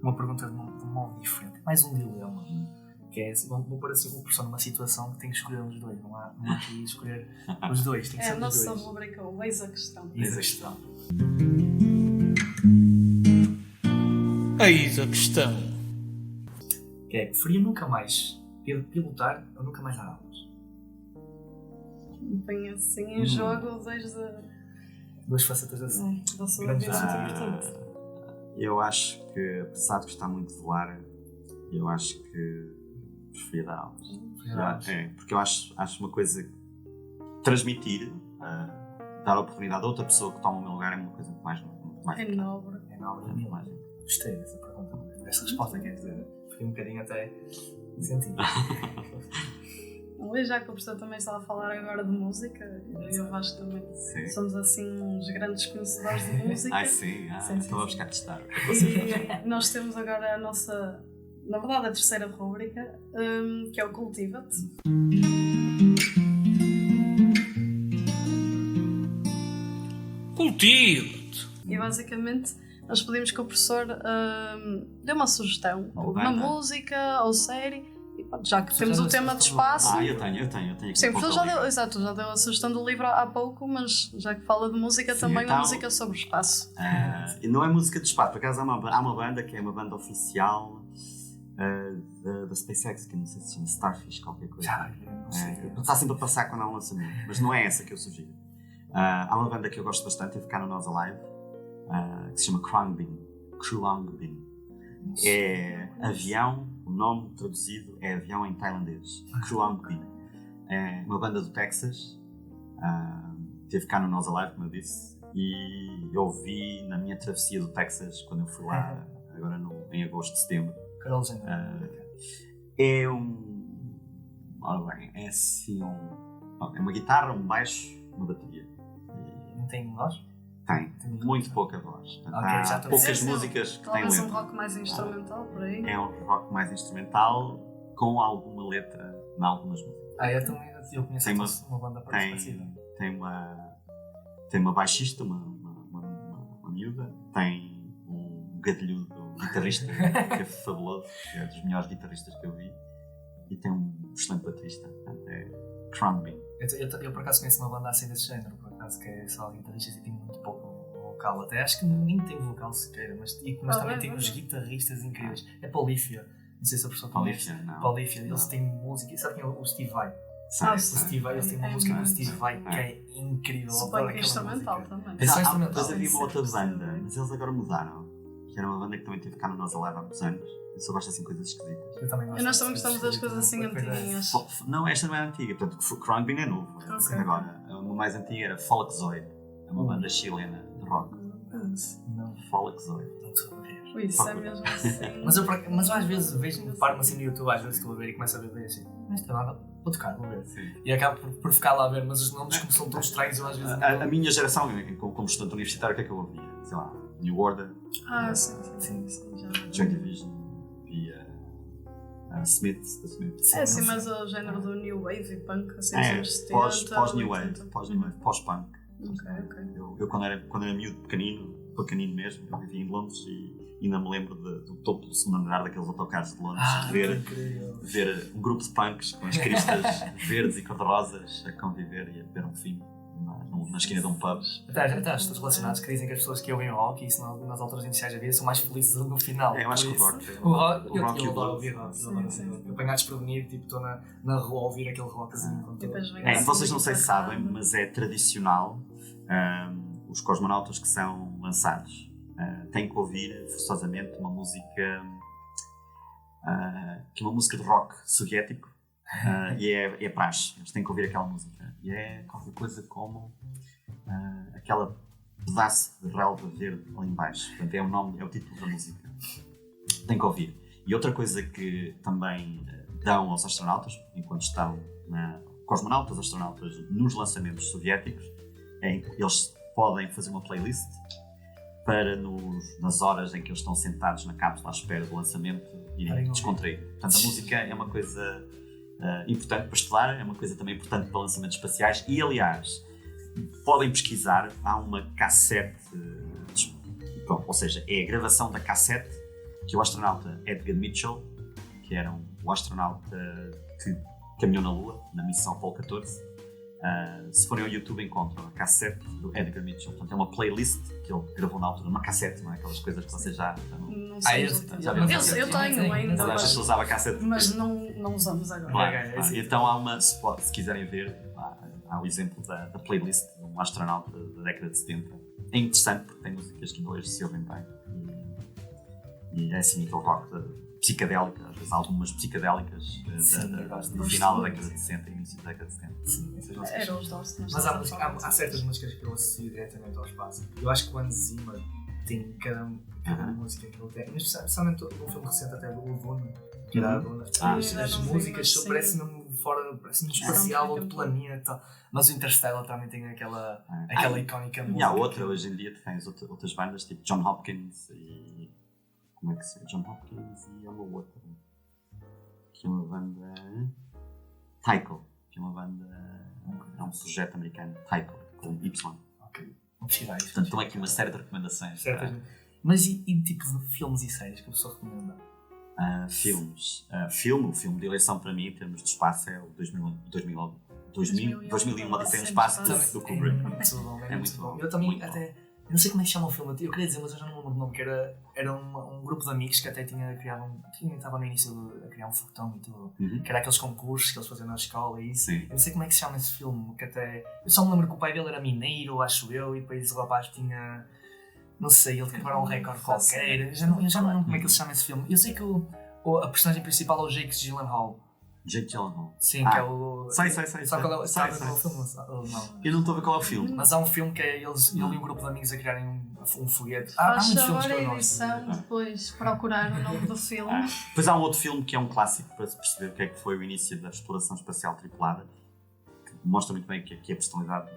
uma pergunta de um modo diferente, mais um dilema, que é, vou pôr assim o professor numa situação que tem que escolher os dois, não há que escolher os dois, tem que ser os dois. É a nossa rubrica, o Eis a Questão. Eis a Questão. Eis a Questão. Que é, preferia nunca mais pilotar ou nunca mais dar aulas? Bem assim, em jogo, Duas facetas assim. Da sua vida muito importante. Eu acho que, apesar de gostar muito de voar, eu acho que preferia dar aulas. Porque eu acho uma coisa, transmitir, dar a oportunidade a outra pessoa que toma o meu lugar é uma coisa muito mais É nobre. É nobre. Gostei dessa pergunta, dessa resposta, quer dizer, fiquei um bocadinho até sentido. Já que o professor também estava a falar agora de música, eu acho que também somos assim uns grandes conhecedores de música. Sim, estou a buscar testar. E nós temos agora a nossa, na verdade, a terceira rúbrica, que é o Cultiva-te. Cultiva-te. E basicamente nós pedimos que o professor dê uma sugestão, ou de uma música, ou série. E pronto, já que temos o tema de espaço. Eu tenho que sim, porque já deu a sugestão do livro há pouco, mas já que fala de música, também uma música sobre espaço. Não é música de espaço, por acaso há uma banda que é uma banda oficial da SpaceX, que não sei se se chama Starfish, qualquer coisa. Está sempre a passar quando há um lançamento, mas não é essa que eu sugiro. Há uma banda que eu gosto bastante, teve cá no Nós Alive, que se chama Khruangbin. É avião. O nome traduzido é avião em tailandês. Khruangbin. É uma banda do Texas. Esteve cá no Nós Alive, como eu disse. E eu ouvi na minha travessia do Texas, quando eu fui lá, agora em agosto, setembro. É é assim é uma guitarra, um baixo, uma bateria. Não tem voz? Tem muito pouca voz. Há poucas músicas que têm letra. Talvez um rock mais instrumental, por aí. É um rock mais instrumental, com alguma letra em algumas músicas. Eu conheço uma banda parecida. Tem uma baixista, uma miúda, tem um gadilhudo guitarrista, que é fabuloso, que é dos melhores guitarristas que eu vi, e tem um excelente baterista, portanto é Khruangbin. Eu por acaso conheço uma banda assim desse género, por acaso, que é só guitarristas e tem muito pouco vocal, até acho que nem tem vocal sequer, mas também tem uns guitarristas incríveis. É Polyphia, não sei se a pessoa conhece. Polyphia, eles têm música, sabe quem é o Steve Vai? O Steve Vai, eles têm uma música do Steve Vai que é incrível. Suponho que é instrumental também. Depois havia uma outra banda, mas eles agora mudaram, que era uma banda que também teve cá no Nós Alive há muitos anos. Eu só gosto assim de coisas esquisitas. Eu também gosto. E nós também gostamos das coisas assim antiguinhas. Não, esta não é antiga, portanto, Khruangbin é novo. Agora, uma mais antiga era Folkzoid, é uma banda chilena de rock. Folkzoid. Isso é mesmo assim. Mas eu às vezes vejo, paro-me assim no YouTube, às vezes estou a ver e começo a ver assim, esta banda, vou tocar, vou ver. E acabo por ficar lá a ver, mas os nomes como são tão estranhos, eu às vezes a minha geração, como estudante universitário, o que é que eu ouvia? Sei lá, New Order. Sim, já. Joy Division. Via Smith. É assim, mas o género do New Wave e Punk, assim, anos 70. Pós-New Wave, pós-Punk. Ok. Eu quando era miúdo, pequenino mesmo, eu vivia em Londres e ainda me lembro do topo do segundo andar daqueles autocarros de Londres, ver um grupo de punks com as cristas verdes e cor-de-rosas a conviver e a beber um fim na esquina de um pub. Até há estudos relacionados que dizem que as pessoas que ouvem rock, e isso nas alturas iniciais da vida, são mais felizes no final. Eu acho que o rock eu adoro ouvir rock. Eu apanhar desprevenido, tipo, estou na rua a ouvir aquele rockzinho. Vocês não sei se sabem, mas é tradicional, os cosmonautas que são lançados têm que ouvir forçosamente uma música que é uma música de rock soviético. E é praxe, eles têm que ouvir aquela música e é qualquer coisa como aquela pedaço de relva verde ali em baixo, portanto é o título da música, tem que ouvir. E outra coisa que também dão aos astronautas enquanto estão cosmonautas, astronautas nos lançamentos soviéticos, é que eles podem fazer uma playlist para nas horas em que eles estão sentados na cápsula à espera do lançamento irem descontrair. Portanto, a música é uma coisa importante para estudar, é uma coisa também importante para lançamentos espaciais e, aliás, podem pesquisar, há uma cassete, ou seja, é a gravação da cassete que o astronauta Edgar Mitchell, que era o astronauta que caminhou na Lua, na missão Apollo 14, se forem ao YouTube encontram a cassete do Edgar Mitchell. Portanto, é uma playlist que ele gravou na altura, uma cassete, não é? Aquelas coisas que vocês já não... Não sei. Eu tenho ainda. Toda a gente usava a cassete. Mas não usamos agora. Claro. Então há uma, se quiserem ver, há o exemplo da playlist de um astronauta da década de 70. É interessante porque tem músicas que hoje se ouvem bem. E é assim aquele rock psicadélico, às vezes algumas psicadélicas do final da década de 60 e início da década de 70. Sim, eram os Doors. Mas há certas músicas que eu associo diretamente ao espaço. Eu acho que o Hans Zimmer tem cada música que ele tem, especialmente num filme recente até do Duna, que era a Duna. As músicas parecem-me fora, parece-me espacial ou de planeta, mas o Interstellar também tem aquela icónica música. E há outra, hoje em dia tu tens outras bandas tipo John Hopkins e... Como é que se chama? John Hopkins e há uma outra que é uma banda Tycho, que é uma banda, é um projeto americano, Tycho, com Y. Ok, vou pesquisar isso. Portanto, estão aqui uma série de recomendações. Mas e tipos de filmes e séries que a pessoa recomenda? Filmes. O filme de eleição para mim, em termos de espaço, é o 2001 Odisseia no Espaço do Kubrick. É muito bom. Eu também até... Eu não sei como é que chama o filme, eu queria dizer, mas eu já não me lembro do nome, que era um grupo de amigos que até tinha criado estava no início a criar um foguetão e tudo, que era aqueles concursos que eles faziam na escola e isso. Sim. Eu não sei como é que se chama esse filme, que até... Eu só me lembro que o pai dele era mineiro, acho eu, e depois o rapaz tinha... Não sei, ele quebrou um recorde qualquer, eu já não lembro como é que se chama esse filme. Eu sei que a personagem principal é o Jake Gyllenhaal. Jake Gyllenhaal. Sim, que é o... Sei. Sabe qual é o filme? Não. Eu não estou a ver qual é o filme. Mas há um filme que é ele e um grupo de amigos a criarem um foguete. Há muitos filmes que eu gosto. Depois procurar o nome do filme. Depois há um outro filme que é um clássico para se perceber o que é que foi o início da exploração espacial tripulada, que mostra muito bem o que é a personalidade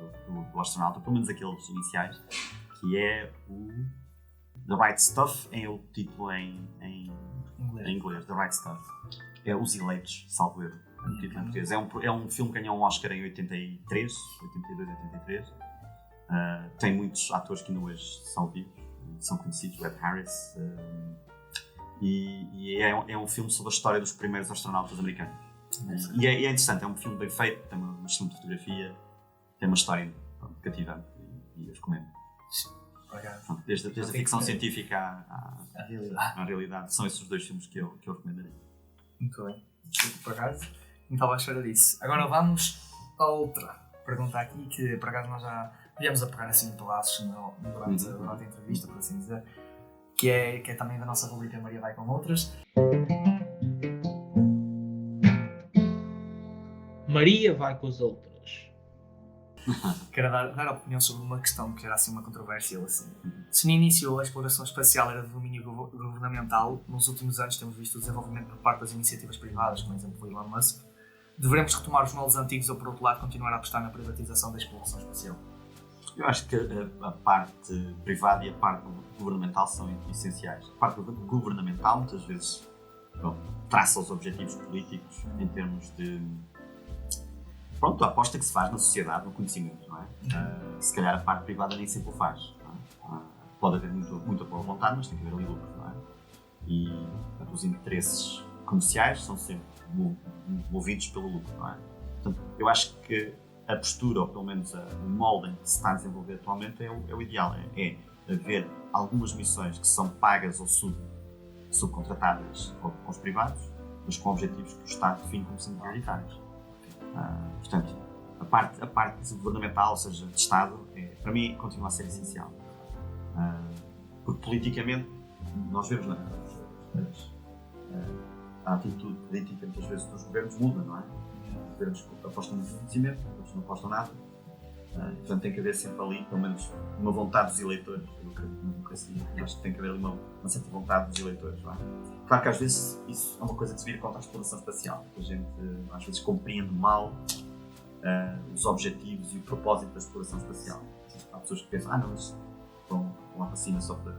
do astronauta, pelo menos aqueles iniciais, que é o The Right Stuff, é o título em inglês, The Right Stuff. É Os Eleitos, salvo erro, no título em português. É um filme que ganhou um Oscar em 82, 83. Tem muitos atores que ainda hoje são vivos, são conhecidos, Ed Harris. E é um filme sobre a história dos primeiros astronautas americanos. E é interessante, é um filme bem feito, tem uma excelente fotografia, tem uma história cativante e eu recomendo. Desde a ficção científica à realidade, são esses os dois filmes que eu recomendaria. Muito bem, por acaso, não estava à espera disso. Agora vamos a outra pergunta aqui, que por acaso nós já viemos a pegar assim em pedaços durante a entrevista, por assim dizer, que é também da nossa rubrica Maria Vai com Outras. Maria vai com as outras. Quero dar a opinião sobre uma questão que era assim uma controvérsia. Assim. Se no início a exploração espacial era de domínio governamental, nos últimos anos temos visto o desenvolvimento por parte das iniciativas privadas, como exemplo Elon Musk. Devemos retomar os moldes antigos ou, por outro lado, continuar a apostar na privatização da exploração espacial? Eu acho que a parte privada e a parte governamental são essenciais. A parte governamental muitas vezes traça os objetivos políticos em termos de a aposta que se faz na sociedade, no conhecimento, não é? Se calhar a parte privada nem sempre o faz. Não é? Pode haver muita boa vontade, mas tem que haver ali lucro, não é? E os interesses comerciais são sempre movidos pelo lucro, não é? Portanto, eu acho que a postura, ou pelo menos o molde em que se está a desenvolver atualmente é o ideal. É haver algumas missões que são pagas ou subcontratadas aos privados, mas com objetivos que o Estado define como sendo prioritários. Portanto, a parte governamental, ou seja, de Estado, para mim continua a ser essencial. Porque politicamente, nós vemos, não é? A atitude política muitas vezes dos governos muda, não é? Os governos apostam muito no conhecimento, outros não apostam nada. Portanto, tem que haver sempre ali, pelo menos, uma vontade dos eleitores. Eu acredito na democracia. Acho que tem que haver ali uma certa vontade dos eleitores, não é? Claro que às vezes isso é uma coisa que se vira contra a exploração espacial. A gente às vezes compreende mal os objetivos e o propósito da exploração espacial. Há pessoas que pensam, não, eles vão à vacina só para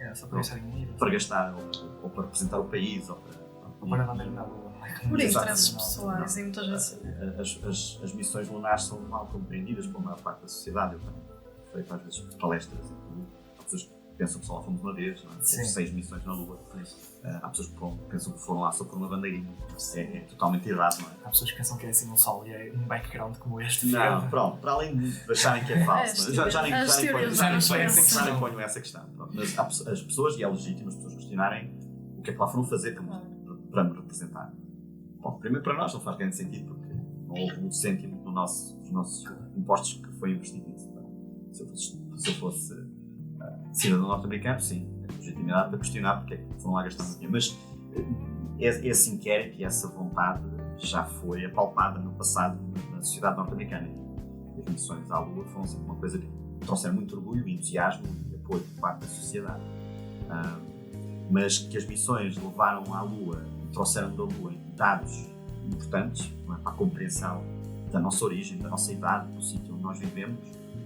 gastar dinheiro. Para gastar, ou para representar o país, ou para mandar na lua. Por interesses pessoais e muitas vezes. As missões lunares são mal compreendidas pela maior parte da sociedade. Eu tenho feito às vezes palestras e há pessoas que pensam que só lá fomos uma vez, não é? 6 missões na Lua. Há pessoas que pensam que foram lá só por uma bandeirinha. É totalmente errado, não é? Há pessoas que pensam que é assim um sol e é um background como este. Não, pronto, para além de acharem que é falso, já nem ponho essa questão. Mas as pessoas, e é legítimo as pessoas questionarem o que é que lá foram fazer para me representar. Bom, primeiro para nós não faz grande sentido porque não houve um cêntimo dos nossos impostos que foi investido nisso. Se eu fosse cidadão norte-americano, sim, tem legitimidade para questionar porque é que foram lá gastar muito dinheiro. Mas esse inquérito e essa vontade já foi apalpada no passado na sociedade norte-americana. E as missões à Lua foram sempre uma coisa que trouxeram muito orgulho, entusiasmo e apoio por parte da sociedade. Mas que as missões levaram à Lua e trouxeram da Lua dados importantes, não é, para a compreensão da nossa origem, da nossa idade, do sítio onde nós vivemos,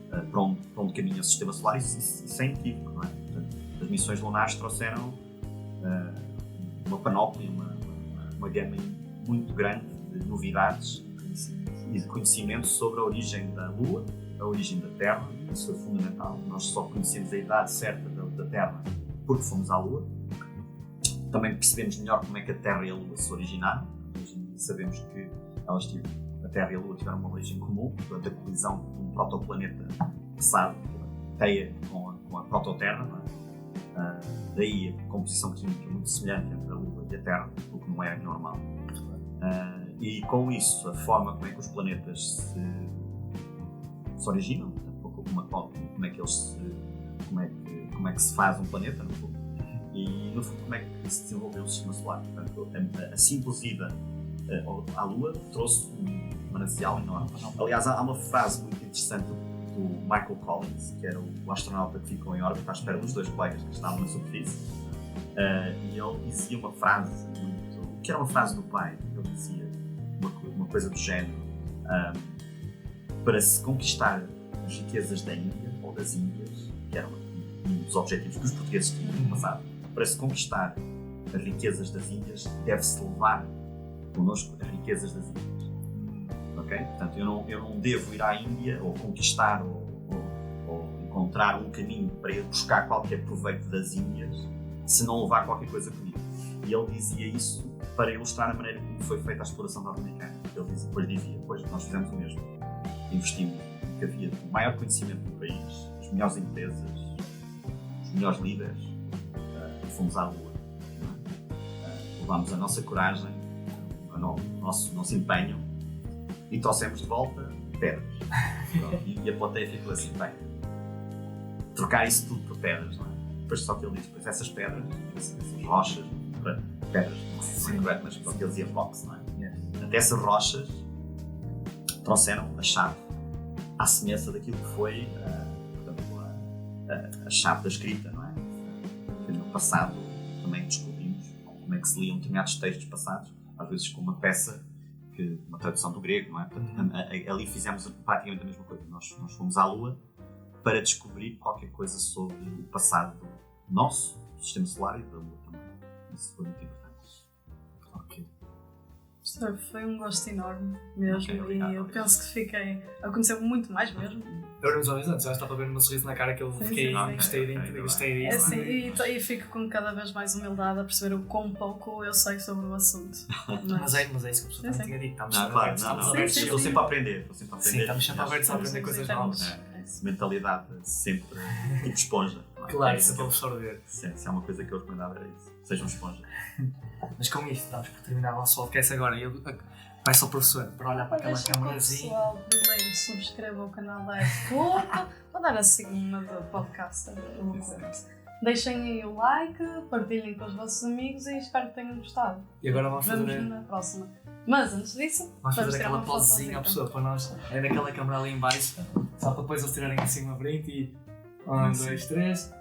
para onde caminha o sistema solar, isso é inequívoco, não é? Portanto, as missões lunares trouxeram uma panóplia, uma gama muito grande de novidades e de conhecimento sobre a origem da Lua, a origem da Terra. Isso foi fundamental. Nós só conhecemos a idade certa da Terra porque fomos à Lua. Também percebemos melhor como é que a Terra e a Lua se originaram. Sabemos que a Terra e a Lua tiveram uma origem comum, durante a colisão de um protoplaneta pesado, Teia, com a prototerra. Daí a composição química muito semelhante entre a Lua e a Terra, o que não é normal. E com isso, a forma como é que os planetas se originam, como é que se faz um planeta, no fundo. E no fundo como é que se desenvolveu o sistema solar. Portanto, a simples ida à Lua trouxe um manancial enorme. Aliás, há uma frase muito interessante do Michael Collins, que era o astronauta que ficou em órbita à espera dos 2 colegas que estavam na superfície, e ele dizia uma frase que era uma frase do pai. Ele dizia uma coisa do género: para se conquistar as riquezas da Índia ou das Índias, que era um dos objetivos que os portugueses tinham no passado, para se conquistar as riquezas das Índias, deve-se levar connosco as riquezas das Índias. Ok? Portanto, eu não devo ir à Índia ou conquistar ou encontrar um caminho para ir buscar qualquer proveito das Índias se não levar qualquer coisa comigo. E ele dizia isso para ilustrar a maneira como foi feita a exploração norte-americana. Ele depois dizia, nós fizemos o mesmo. Investimos no que havia de maior conhecimento do país, as melhores empresas, os melhores líderes, fomos à Lua. Levámos a nossa coragem, o nosso empenho e trouxemos de volta pedras. E a plateia ficou assim, bem, trocar isso tudo por pedras, não é? Depois só que ele diz, pois essas pedras, essas rochas, pedras, não é correto, mas porque ele dizia blocks, não é? Até essas rochas trouxeram a chave, à semelhança daquilo que foi a chave da escrita, não é? Que no passado também descobrimos como é que se liam determinados textos passados, às vezes com uma peça, uma tradução do grego, não é? Portanto, ali fizemos praticamente a mesma coisa. Nós fomos à Lua para descobrir qualquer coisa sobre o passado nosso, do sistema solar e da Lua também. Isso foi muito importante. Ok. Foi um gosto enorme mesmo, obrigado, e eu penso que fiquei a conhecer muito mais mesmo. Eu nos horizontes, já estava a ver o meu sorriso na cara que eu fiquei, gostei disso. E fico com cada vez mais humildade a perceber o quão pouco eu sei sobre o assunto. Mas é isso que o professor tinha dito. Estou sempre a aprender. Sim, estamos sempre abertos a aprender coisas novas. Mentalidade sempre tipo esponja. Claro, sempre a absorver. Se há uma coisa que eu recomendava era isso. Seja uma esponja. Mas com isto, estamos por terminar o nosso podcast agora. Eu peço ao professor para olhar para aquela câmerazinha. Pessoal, primeiro subscrevam o canal da F-Culto. Vou dar a segunda do podcast. Deixem aí o like, partilhem com os vossos amigos e espero que tenham gostado. E agora vamos na próxima. Mas antes disso, vamos fazer aquela posezinha à pessoa para nós. É naquela câmera ali em baixo, só para depois eles tirarem assim uma print e 1, 2, 3.